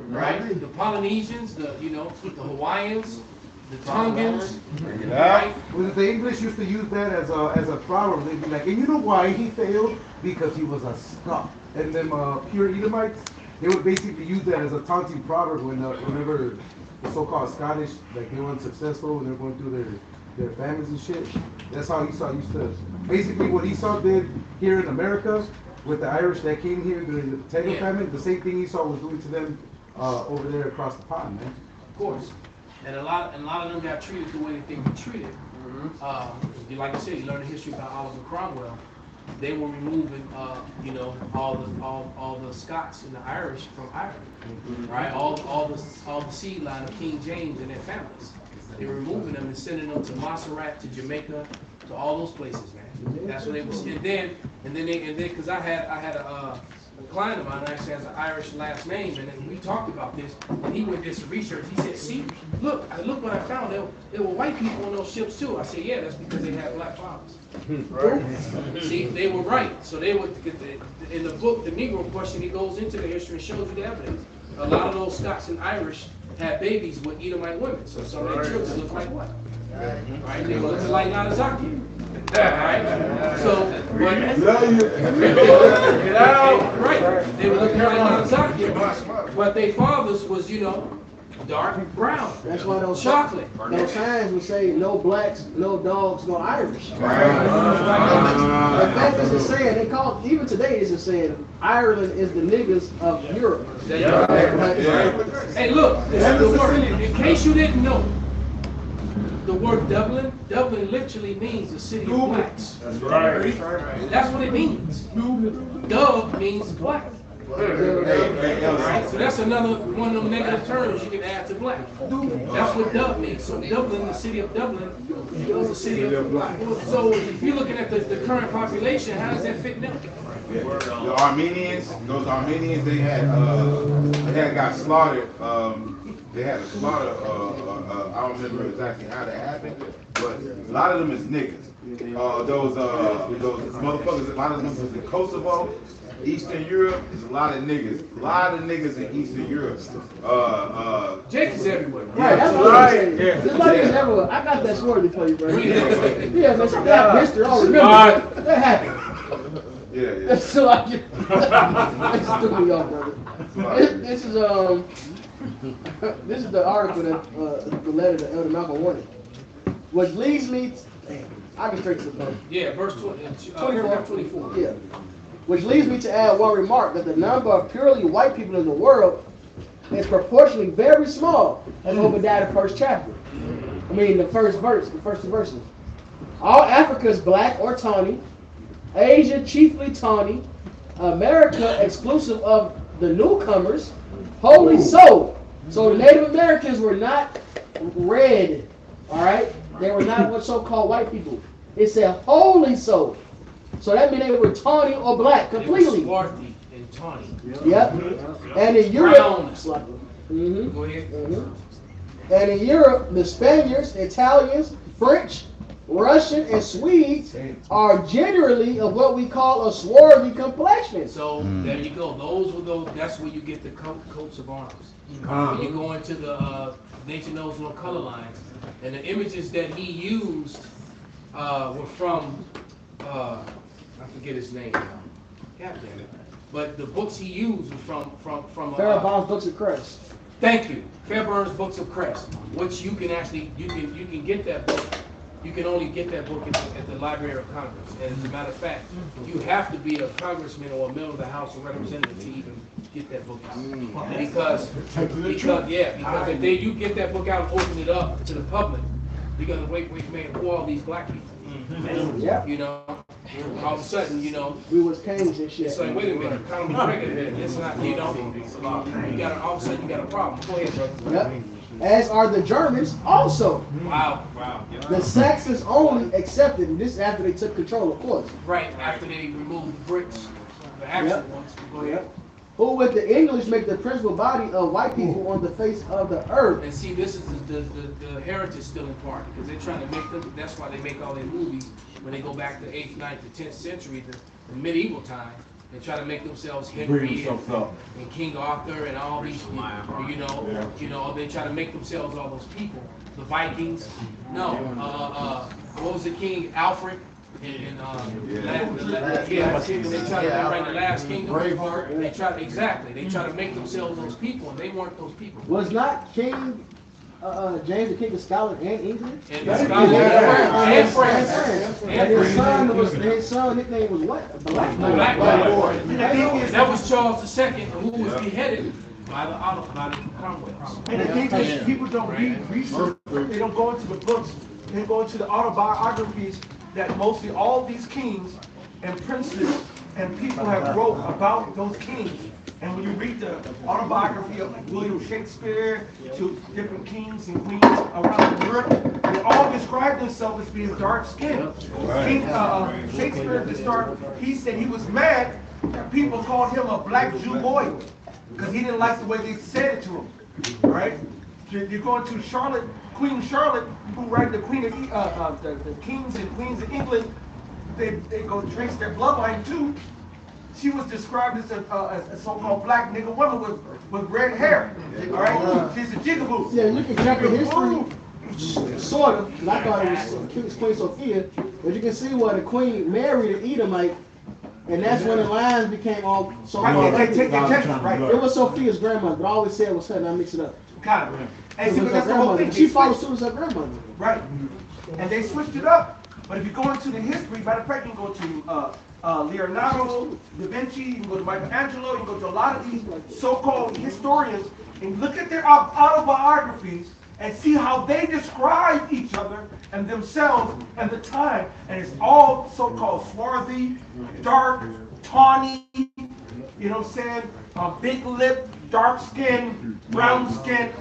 right? The Polynesians, the Hawaiians, the Tongans, right? Well, the English used to use that as a proverb. They'd be like, and you know why he failed? Because he was a Scot. And them pure Edomites, they would basically use that as a taunting proverb whenever the so-called Scottish, like they weren't successful when they were going through their famines and shit. That's how Esau used to. Basically, what Esau did here in America with the Irish that came here during the potato famine, the same thing Esau was doing to them over there across the pond, man. Of course. And a lot of them got treated the way they think they treated. Like I said, you learn the history about Oliver Cromwell. They were removing, all the Scots and the Irish from Ireland, right? All the seed line of King James and their families. They were removing them and sending them to Montserrat, to Jamaica, to all those places, man. That's what they was. And then, because I had a client of mine that actually has an Irish last name, and then we talked about this, and he went did some research. He said, "See, look what I found. There were white people on those ships too." I said, "Yeah, that's because they had black fathers." Right? See, they were right. So they would in the book, the Negro Question, he goes into the history and shows you the evidence. A lot of those Scots and Irish had babies with Edomite women, so some of their children look like what? Right? They look like Narazaki. Right? So, right? They were looking like Narazaki, but their fathers was, dark brown. That's why those chocolate. Those signs would say no blacks, no dogs, no Irish. The fact is a saying, they call even today is a saying, Ireland is the niggas of Europe. Hey, look, the word, in case you didn't know, the word Dublin literally means the city of blacks. That's right. That's what it means. Dub means black. So that's another one of them negative terms you can add to black. That's what Dub means. So Dublin, the city of Dublin, was the city of black. So if you're looking at the current population, how does that fit now? The Armenians, they had got slaughtered. They had a slaughter. I don't remember exactly how that happened, but a lot of them is niggas. Those motherfuckers. A lot of them was in Kosovo. Eastern Europe is a lot of niggas. A lot of niggas in Eastern Europe. Jake is everywhere. Right, that's what I'm saying. There's niggas everywhere. I got that story to tell you, bro. Yeah, man, some black history, I don't remember. That happened. Yeah. So I get this took me off, brother. This is the article that the letter to Elder Malcolm wanted. Which leads me I can straight to the book. Yeah, verse 24. Yeah. Which leads me to add one remark that the number of purely white people in the world is proportionally very small, as Obadiah the first chapter. I mean the first two verses. All Africa is black or tawny, Asia chiefly tawny, America exclusive of the newcomers, wholly so. So the Native Americans were not red, all right? They were not what so-called white people. It said wholly so. So that means they were tawny or black completely. Swarthy and tawny. Yep. And in Europe, Go ahead. And in Europe, the Spaniards, Italians, French, Russian, and Swedes are generally of what we call a swarthy complexion. So there you go. That's where you get the coats of arms. When you go into the nature knows no color lines, and the images that he used were from I forget his name now. God damn it. But the books he used were from Fairbairn's Books of Crest. Thank you. Fairbairn's Books of Crest, which you can actually you can get that book. You can only get that book at the Library of Congress. And as a matter of fact, you have to be a congressman or a member of the House of Representatives to even get that book out. Because if you get that book out and open it up to the public, you're gonna wait man, who are all these black people? Yeah. All of a sudden, you know, we was kings and shit. it's like, wait a minute, calm the trigger here. It's not, you know, you got all of a sudden you got a problem. Go ahead, brother. Yep. As are the Germans also. Wow. The Saxons only accepted, and this is after they took control, of course. Right, after they removed the Brits, the actual ones. Go ahead. Yep. Who with the English make the principal body of white people on the face of the earth. And see, this is the heritage still in part, because they're trying to make them, that's why they make all their movies, when they go back to 8th, 9th, to 10th century, the medieval time, they try to make themselves Henry and King Arthur and all these, you know, they try to make themselves all those people. The Vikings, no, what was the king, Alfred? They try to write the last kingdom. They try to make themselves those people, and they weren't those people. Was not King James the King of Scotland and England? And France. And his son nickname was what? Black Boy. That was Charles II, who was beheaded by the Cromwell. And the thing is, people don't read research. They don't go into the books. They go into the autobiographies that mostly all these kings and princes and people have wrote about those kings. And when you read the autobiography of William Shakespeare to different kings and queens around Europe, they all describe themselves as being dark-skinned. Shakespeare at the start, he said he was mad that people called him a black Jew boy because he didn't like the way they said it to him. All right? You're going to Charlotte, Queen Charlotte, who write the Queen of the kings and queens of England. They go trace their bloodline too. She was described as a so-called black nigger woman with red hair. All right, she's a jigaboo. Yeah, you can check the history, sort of. Cause I thought it was Queen Sophia, but you can see where the Queen married an Edomite, and that's when the lines became all so-called. Right. It was Sophia's grandmother, but I always said it was her, and I mix it up. Kind of. And see, but that's the whole thing. She followed suit as her grandmother. Right. And they switched it up. But if you go into the history, matter of fact, you can go to Leonardo, Da Vinci, you can go to Michelangelo, you can go to a lot of these so-called historians and look at their autobiographies and see how they describe each other and themselves and the time. And it's all so-called swarthy, dark, tawny, you know what I'm saying? Big lip, dark skin, brown skin.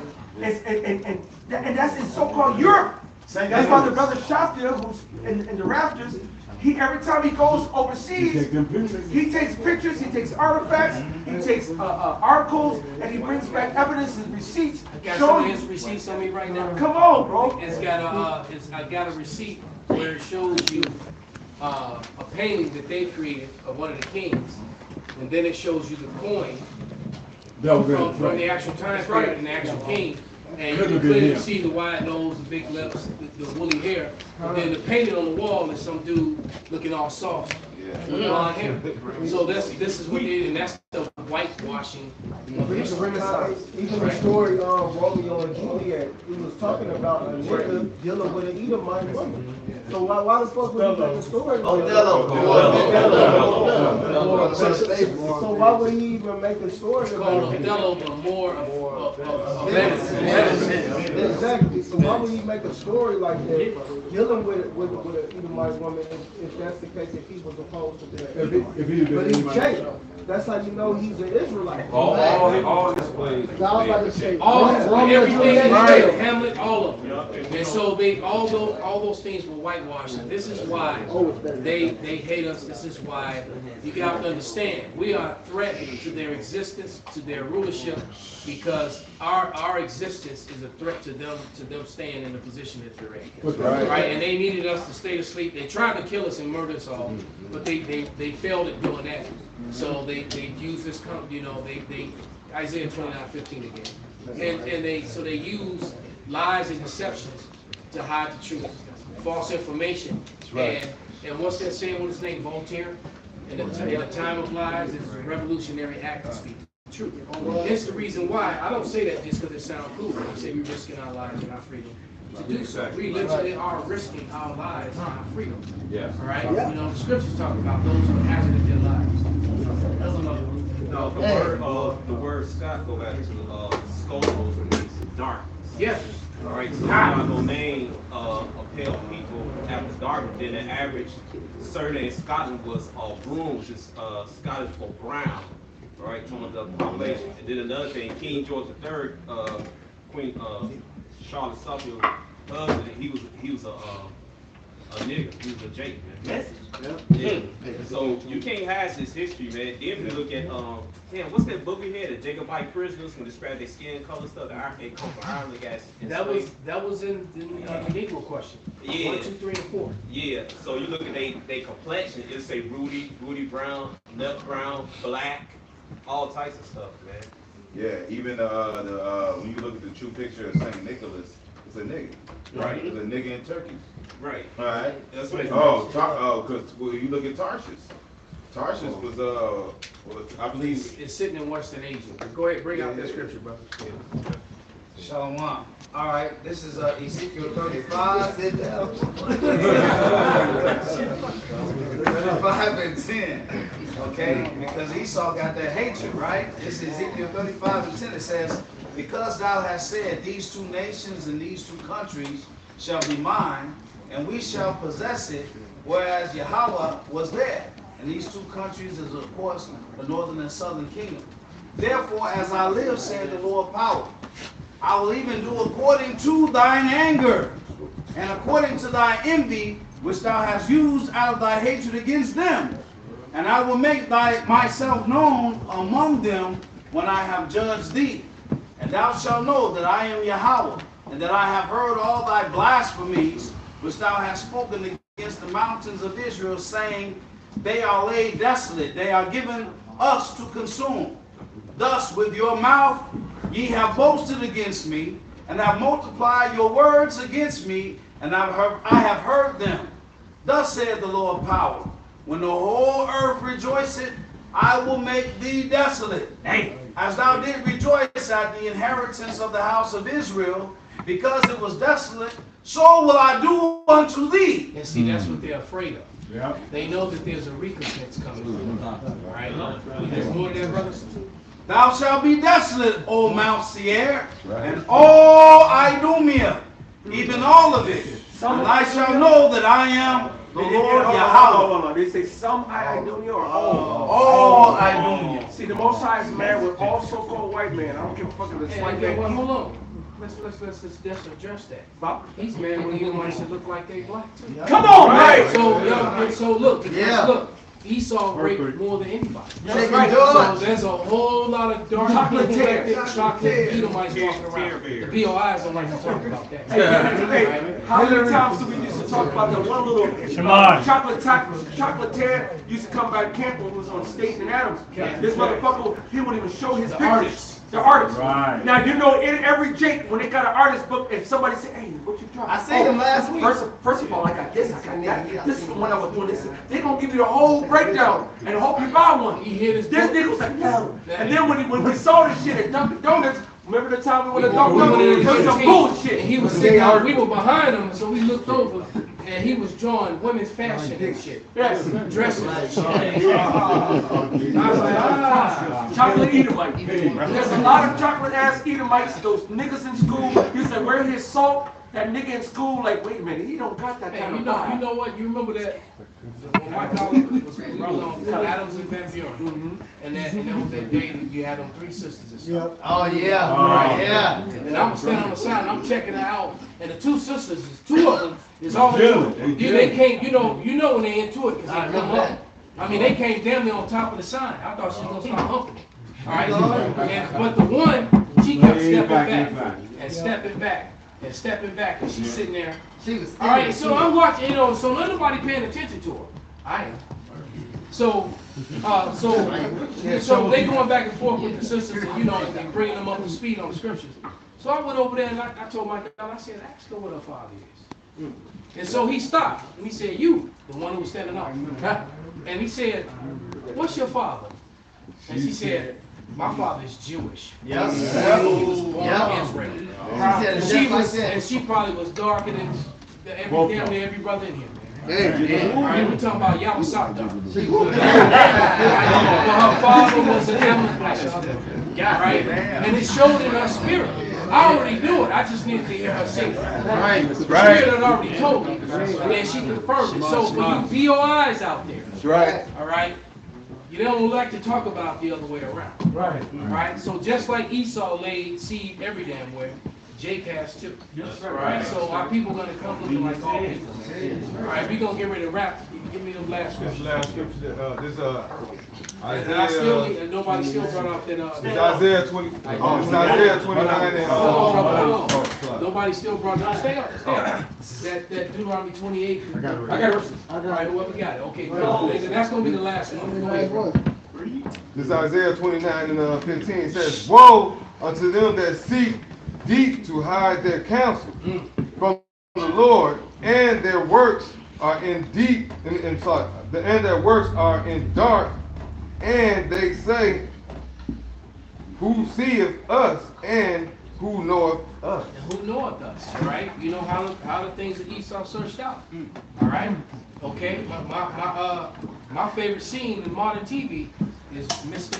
And that's in so-called Europe. That's why the brother Shafia, who's in the rafters, every time he goes overseas, he takes pictures, he takes artifacts, he takes articles, and he brings back evidence and receipts. I got some of his receipts on me right now. Come on, bro. I got a receipt where it shows you a painting that they created of one of the kings, and then it shows you the coin from the actual time period and the actual king. And you can clearly see the wide nose, the big lips, the woolly hair. And then the painting on the wall is some dude looking all soft with blonde hair. So this is what they did, and that's the whitewashing of the Renaissance. Even the story of Romeo and Juliet, he was talking about a nigga dealing with an Edomite woman. So why the fuck would he make a story? So why would he even make a story about it? Othello, but more of Exactly. So why would he make a story like that, dealing with an Edomite woman, if that's the case, if he was opposed to that? But he changed. That's how you know he's an Israelite. All his plays. Everything, Hamlet, all of them. And so all those things were whitewashed. And this is why they hate us. This is why you got to understand we are a threat to their existence, to their rulership, because our existence is a threat to them staying in the position that they're in. Right? And they needed us to stay asleep. They tried to kill us and murder us all, but they failed at doing that. So they use this, they Isaiah 29:15 again, and they use lies and deceptions to hide the truth, false information, and what's that saying? What is his name? Voltaire. In a time of lies, it's a revolutionary act to speak the truth. It's the reason why I don't say that just because it sounds cool. I say we're risking our lives and our freedom to do so. We literally are risking our lives and our freedom. Yes. All right. The scriptures talk about those who hazarded their lives. That's another one. No, the word Scott go back to Scolos, which means dark. Yes. All right, so you're not gonna name a pale people after dark. Then the average surname in Scotland was Broom, which is Scottish for brown. All right, talking about the population. And then another thing, King George III, Queen Charlotte Suffolk husband, he was a nigga. He was a Jake, man. Yeah. So you can't hide this history, man. If you look at damn, what's that book we had? The Jacobite prisoners when describe their skin color stuff. They come from Ireland, guys. That was in the Negro question. Yeah. 1, 2, 3, and 4. Yeah. So you look at they complexion. It'll say Rudy Brown, nut brown, black, all types of stuff, man. Yeah, even when you look at the true picture of St. Nicholas, it's a nigga. Right. It's a nigga in Turkey. Right. All right. That's what. Because you look at Tarshish. Tarshish was I believe it's sitting in Western Asia. Go ahead, bring out that scripture, brother. Shalom. All right, this is Ezekiel 35. 35 and 10. Okay, because Esau got that hatred, right? This is Ezekiel 35 and 10. It says, because thou hast said, these two nations and these two countries shall be mine, and we shall possess it, whereas Yahweh was there. And these two countries is, of course, the northern and southern kingdom. Therefore, as I live, said the Lord power, I will even do according to thine anger, and according to thy envy, which thou hast used out of thy hatred against them. And I will make myself known among them when I have judged thee. And thou shalt know that I am Yahweh, and that I have heard all thy blasphemies, which thou hast spoken against the mountains of Israel, saying, they are laid desolate, they are given us to consume. Thus with your mouth ye have boasted against me, and have multiplied your words against me, and I have heard them. Thus saith the Lord power, when the whole earth rejoiceth, I will make thee desolate. As thou didst rejoice at the inheritance of the house of Israel, because it was desolate, so will I do unto thee. And see, that's what they're afraid of. Yeah. They know that there's a recompense coming. All right? There's more than that, brothers. Thou shalt be desolate, O Mount Seir, and all Idumea, even all of it. And I shall know that I am the Lord Yahweh. They say some Idumea or all? All Idumea. See, the Most High is mad with all so-called white men. I don't give a fuck if it's white man. Well, hold on. Let's address that. He's mad when Edomites that look like they black too. Come on, right. man! So look, look. Esau raped more than anybody. That's right. So there's a whole lot of dark chocolate chocolate Edomites walking around. The BOIs don't like to talk about that. Hey, how many times do we used to talk about that one little chocolate used to come by camp when we was on State and Adams. This motherfucker, he wouldn't even show his pictures. The artist. Right. Now, you know, in every Jake, when they got an artist book, if somebody say, hey, what you drop? I seen him last week. First of all, I got this, I got that. This is the one I was doing this. They gonna give you the whole breakdown and hope you buy one. This nigga was like, no. And then when we saw this shit at Dunkin' Donuts, remember the time we went to Dunkin' Donuts? It was some bullshit. And he was sitting out, we were behind him, so we looked over. And he was drawing women's fashion and shit. Yes. Dresses and shit. I was like, chocolate Edomite. There's a lot of chocolate ass Edomites, those niggas in school. You said, where his salt? That nigga in school, like, wait a minute, he don't got that kind of vibe. You know what? You remember that? When my college was on Adams and Van Buren. And that was that day that you had them 3 sisters and stuff. Oh, yeah. Yeah. And I'm standing on the side and I'm checking it out. And the 2 sisters, 2 of them, is all into it. They came, you know when they into it because they come up. I mean, they came damn near on top of the sign. I thought she was going to start humping. All right? But the one, she kept stepping back and stepping back. And stepping back, and she's sitting there. She was all right, so I'm watching, so nobody paying attention to her. I am. So they going back and forth with the sisters, and and bringing them up to speed on the scriptures. So I went over there and I told my dad, I said, ask her what her father is. And so he stopped and he said, you, the one who was standing up. And he said, what's your father? And she said, my father is Jewish. Yes. He was born in Israel. And she probably was darker than damn near every brother in here. All right, we're talking about Yawasaka. Her father was an Amalekite. Right? And it showed in her spirit. I already knew it. I just needed to hear her say it. Right. The spirit had already told me. And then she confirmed it. So for you VOIs out there. That's right. All right. You don't like to talk about the other way around. Right. Right. So just like Esau laid seed every damn way, Jake has too. Yes, all right. So our people gonna come looking like all people. All right. We gonna get ready to wrap. Give me the last scripture. Last scripture. This Isaiah. Nobody still brought out that. It's Isaiah 20. It's Isaiah 29 and. Nobody still brought up. Stay up. Stay up. That Deuteronomy 28. I got it. All right. Whoever got it. Okay. That's gonna be the last one. This Isaiah 29 and 15 says, "Woe unto them that seek deep to hide their counsel from the Lord, and their works are in deep, and their works are in dark, and they say, who seeth us, and who knoweth us?" And who knoweth us, right? You know how the things that Esau searched out. All right? Okay, my favorite scene in modern TV is Mr.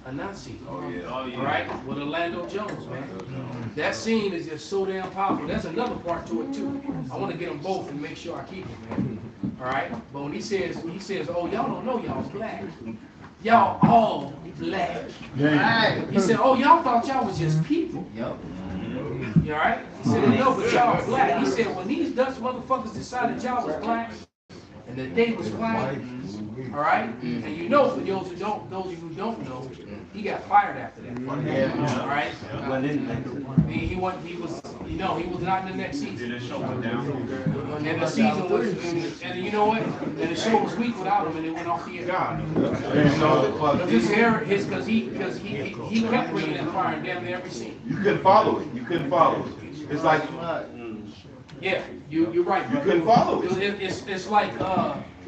Anansi. Oh yeah. All right, with Orlando Jones, man. That scene is just so damn powerful. That's another part to it too. I want to get them both and make sure I keep them, man. All right, but when he says, "Oh, y'all don't know y'all's black. Y'all all black." Right. He said, "Oh, y'all thought y'all was just people." Yep. You all right? He said, "No, but y'all are black." He said, "When these Dutch motherfuckers decided y'all was black and that they was white." All right, and you know, for those of you who don't know, he got fired after that. Yeah. All right, he was not in the next season. And the season was, and you know what? And the show was weak without him, and it went off the air. Because he kept bringing that fire in damn near every scene. You couldn't follow it. It's like. Yeah, you're right. You couldn't follow it.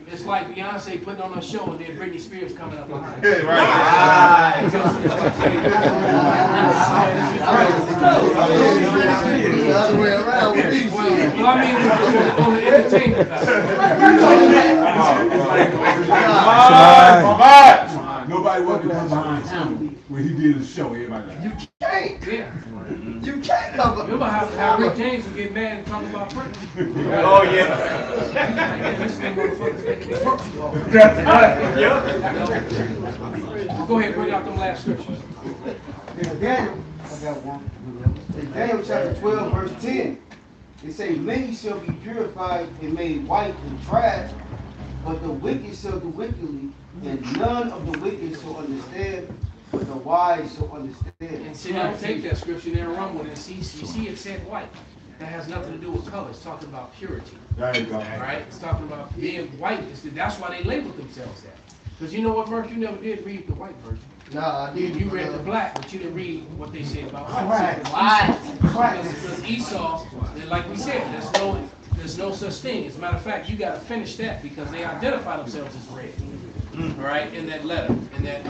It's like Beyonce putting on a show and then Britney Spears coming up behind. Yeah, right. The other way around. Well, I mean, on the entertainment side. Nobody wanted to come behind him when he did his show. Everybody like, you can't. Yeah. You can't come up. You're going to have Rick James to get mad and talk about Prince. Oh, yeah. Go ahead, bring out them last scriptures. Daniel, I got one. In Daniel chapter 12, verse 10, it says, "Many shall be purified and made white and trash, but the wicked shall do wickedly, and none of the wicked shall understand, but the wise shall understand." And see, now take that scripture there and run with it. You see it said white. That has nothing to do with color. It's talking about purity. there you go. All right? It's talking about being white. That's why they labeled themselves that. Because you know what, Murph? You never did read the white version. No, I didn't. You read the black, but you didn't read what they said about white. Because Esau, like we said, there's no such thing. As a matter of fact, you got to finish that because they identify themselves as red. All right, in that letter, in that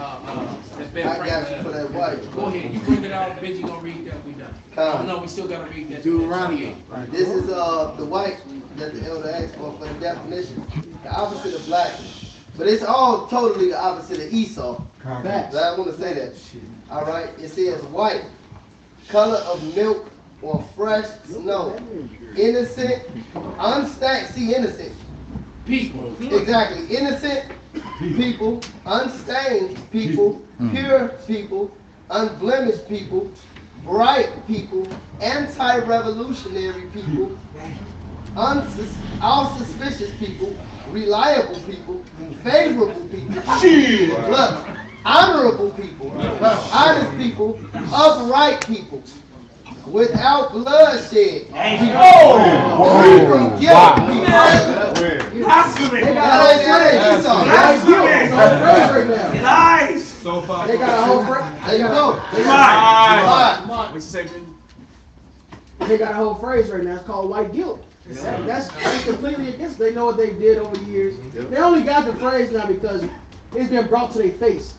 Ben Franklin letter. For that white. Go ahead, you bring it out. Benji gonna read that. We done. Oh no, we still gotta read that. Deuteronomy. This is the white that the elder asked for the definition. The opposite of black, but it's all totally the opposite of Esau. But I want to say that. All right, it says white, color of milk or fresh snow, innocent, unstained. See, innocent. People. Exactly. Innocent people, unstained people, pure people, unblemished people, bright people, anti-revolutionary people, unsuspicious people, reliable people, favorable people, look, honorable people, honest people, upright people, without bloodshed. Free from guilt. They got a whole phrase. There you go. They got a whole phrase right now. It's called white guilt. That's completely against. They know what they did over the years. They only got the phrase now because it's been brought to their face.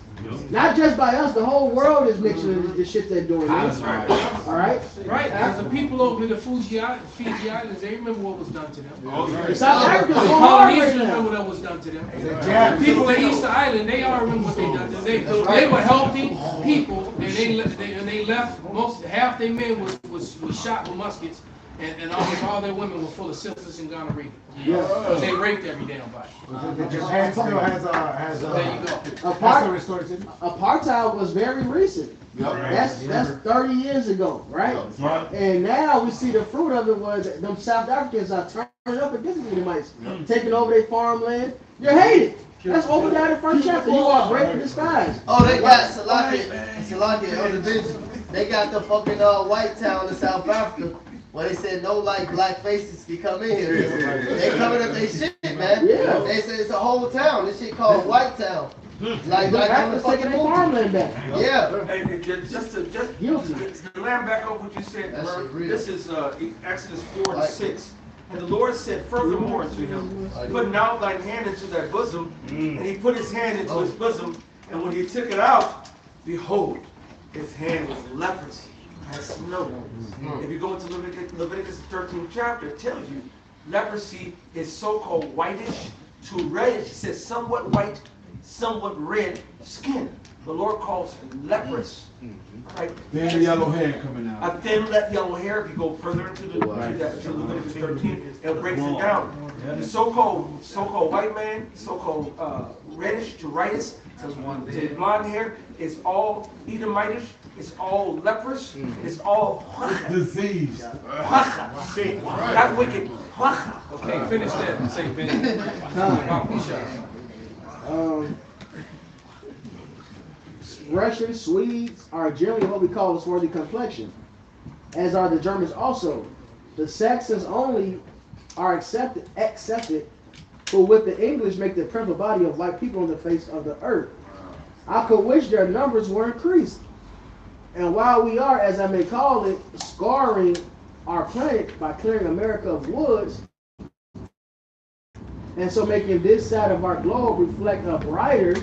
Not just by us, the whole world is mixing in the shit they're doing. That's right. All right? Right, because the people over in the Fiji Islands, they remember what was done to them. South Africa's The going hard right Polynesians now. remember what was done to them. The people in Easter Island, they all remember what they done to them. They were healthy people, and they left. Half their men was shot with muskets, and almost all their women were full of syphilis and gonorrhea. Because they raped every damn body. Japan still has There you go. Apartheid was very recent. That's 30 years ago, right? And now we see the fruit of it was them South Africans are turning up against the Edomites, taking over their farmland. You're hated. That's Obadiah the first chapter. You are great in disguise. Oh, they got they got the fucking white town in South Africa where they said no like black faces can come in here. They coming up their shit, man. Yeah. They said it's a whole town. This shit called White Town. Like on the fucking farmland back. Yeah. And just to land back over what you said, this is Exodus 4:6. And the Lord said furthermore to him, put an outline hand into thy bosom, and he put his hand into his bosom, and when he took it out, behold, his hand was leprosy, as snow. If you go into Leviticus 13th chapter, it tells you leprosy is so-called whitish to reddish. It says somewhat white, somewhat red skin. The Lord calls leprous. Right? Thin yellow hair coming out. A thin yellow hair. If you go further into to Leviticus 13, it breaks it down. The so-called white man, so-called reddish to whitish to blonde hair is all Edomitish. It's all leprous. It's all disease. Not wicked. Okay, finish that. Say, Ben. Russians, Swedes are generally what we call a swarthy complexion, as are the Germans also. The Saxons only are accepted, who with the English make the prevalent body of white people on the face of the earth. I could wish their numbers were increased. And while we are, as I may call it, scarring our planet by clearing America of woods, and so making this side of our globe reflect a brighter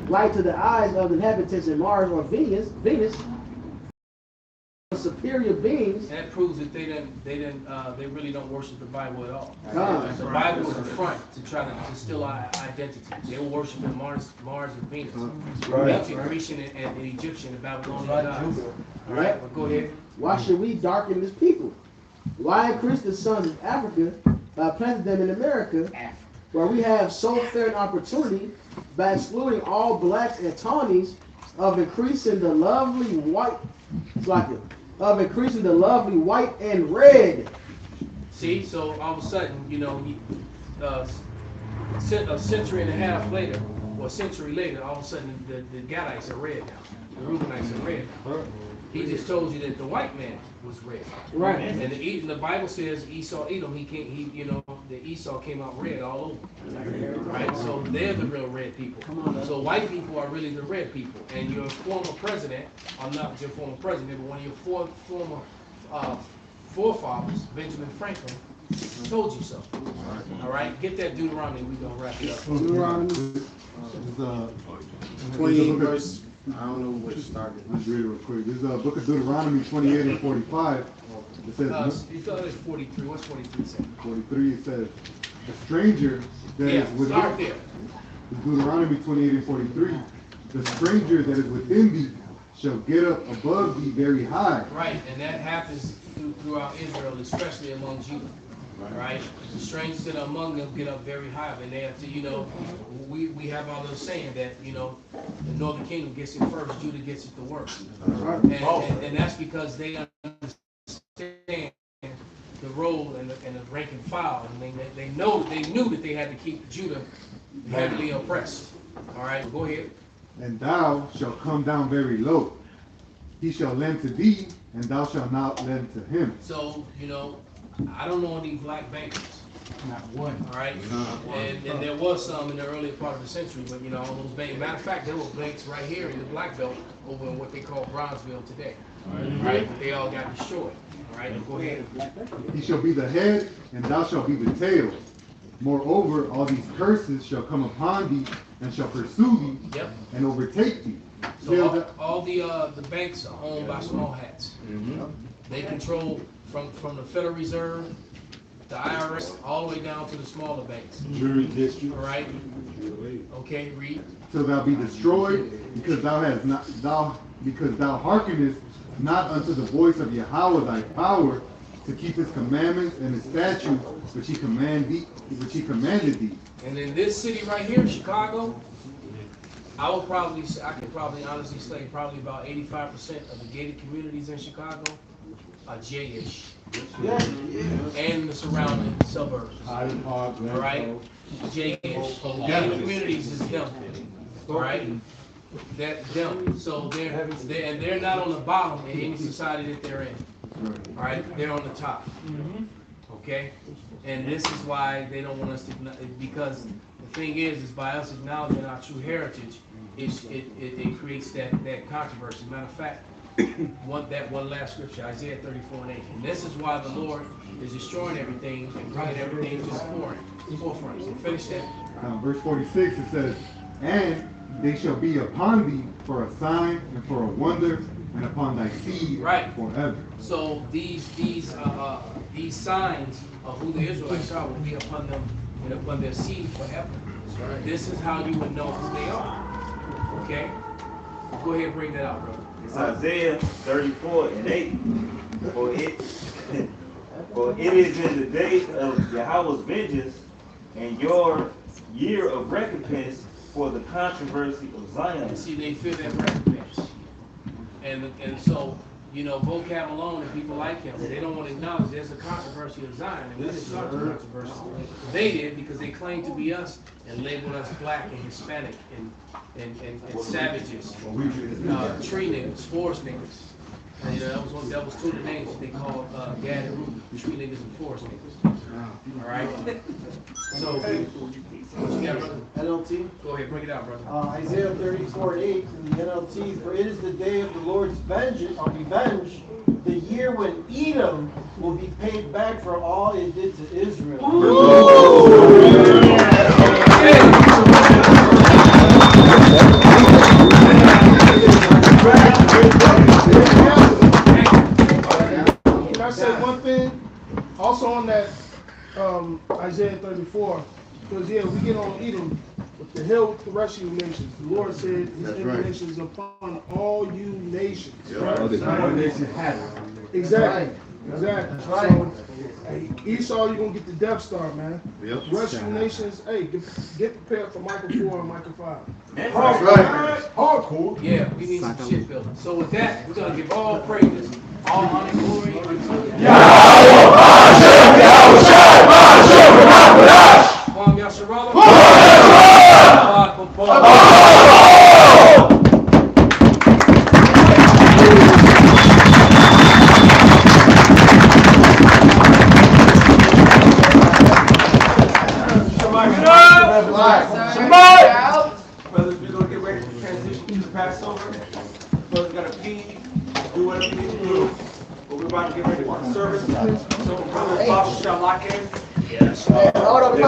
light to the eyes of the inhabitants in Mars or Venus, superior beings. That proves that they really don't worship the Bible at all. God. The Bible is a front to try to distill our identity. They were worshiping Mars and Venus. Ancient Grecian and Egyptian and Babylonian gods. All right, well, go ahead. Why should we darken this people? Why increase the sons of Africa by planting them in America, where we have so fair an opportunity by excluding all blacks and tawnies of increasing the lovely white, and red. See, so all of a sudden, you know, a century and a half later, or a century later, all of a sudden the Gadites are red now. The Reubenites are red now. He just told you that the white man was red. Right. And the Bible says Esau, Edom, the Esau came out red all over. Right? So they're the real red people. So white people are really the red people. And your former president, or not your former president, but one of your former forefathers, Benjamin Franklin, told you so. All right? Get that Deuteronomy, we're going to wrap it up. Deuteronomy. 28 verse. I don't know which started. Let's read it real quick. This is a book of Deuteronomy 28 and 45. It says, you thought it was 43. What's 43 say? 43, it says, the stranger that is within. Start there. Deuteronomy 28 and 43. The stranger that is within thee shall get up above thee very high. Right, and that happens throughout Israel, especially among Judah. Right? The strangers that are among them get up very high, and they have to, we have our little saying that, the northern kingdom gets it first, Judah gets it the worst. And that's because they understand the role and the rank and file, and they knew that they had to keep Judah heavily oppressed. All right, go ahead. And thou shalt come down very low. He shall lend to thee, and thou shalt not lend to him. So, I don't know any black bankers. Not one. All right. And there was some in the earlier part of the century, but all those banks. Matter of fact, there were banks right here in the Black Belt over in what they call Bronzeville today. All right. But they all got destroyed. All right. Go ahead. He shall be the head, and thou shalt be the tail. Moreover, all these curses shall come upon thee and shall pursue thee Yep. and overtake thee. So all the banks are owned by small hats. They control from the Federal Reserve, the IRS, all the way down to the smaller banks. Jurisdiction. All right. Okay, read. Till thou be destroyed, because thou hearkenest not unto the voice of Yahweh thy power, to keep his commandments and his statutes which he commanded thee. And in this city right here, Chicago, I could probably honestly say probably about 85% of the gated communities in Chicago are J-ish. Yeah. And the surrounding suburbs. All right? J-ish. So the gated communities is them. All right? That them. So they're not on the bottom in any society that they're in. All right? They're on the top. Okay? And this is why they don't want us to, because the thing is by us acknowledging our true heritage, it creates that controversy. Matter of fact, that one last scripture, Isaiah 34:8. And this is why the Lord is destroying everything and bringing everything to the forefront. So finish that. Verse 46, it says, and they shall be upon thee for a sign and for a wonder, and upon thy seed forever. So these signs of who the Israelites are will be upon them and upon their seed forever. This is how you would know who they are. Okay? Go ahead and bring that out, brother. It's Isaiah 34:8. For it is in the day of Yahweh's vengeance and your year of recompense for the controversy of Zion. See, they feel that recompense. And so, vocab alone and people like him, they don't want to acknowledge there's a controversy of Zion. And we didn't start the controversy. They did because they claimed to be us and labeled us black and Hispanic and savages, tree niggas, forest niggas. And, that was two of the names that they called Gad and Reuben, tree niggas and forest niggas. All right. So, what you got, brother? NLT. Go ahead, bring it out, brother. Isaiah 34:8 in the NLT. For it is the day of the Lord's vengeance, revenge, the year when Edom will be paid back for all it did to Israel. Can I say one thing? Also on that Isaiah 34, because we get on Edom, but the hell with the rest of you nations. The Lord said his indignation is upon all you nations. Right? All nations have it. Exactly. Exactly. So, Esau, you're going to get the Death Star, man. Yep. Rest of you nations, get prepared for Micah 4 and Micah 5. That's right. Hardcore. Yeah, we need some shit building. So with that, we're going to give all praises, all honor and glory unto Brothers, we're going to get ready to transition to the Passover. Brothers got to feed, do whatever you need to do. But we're about to get ready for the service. So, Brother Bob shall lock in. Yes. Hold on,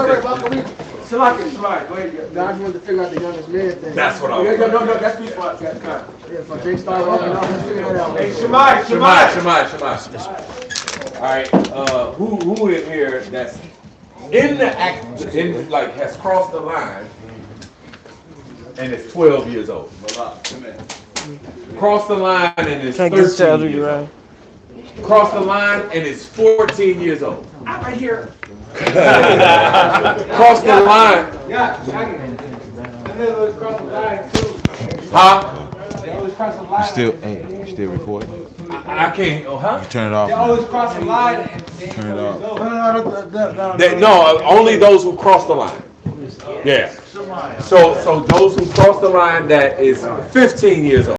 Shalaki, go ahead. I just wanted to figure out the youngest man thing. That's what I was. No, that's me. Yeah, for Jake Star walking off, let's figure that out. Hey, Shemai. All right, who in here that's in the act, like has crossed the line and is 12 years old? Cross the line and is 13 years old. Cross the line and is 14 years old. I'm right here. Cross the line. Yeah, and then let's cross the line too. Huh? They always cross the line. You still recording? I can't. Oh, huh? You turn it off. They always cross the line and Turn it off. No, only those who cross the line. Yeah. So those who cross the line that is 15 years old.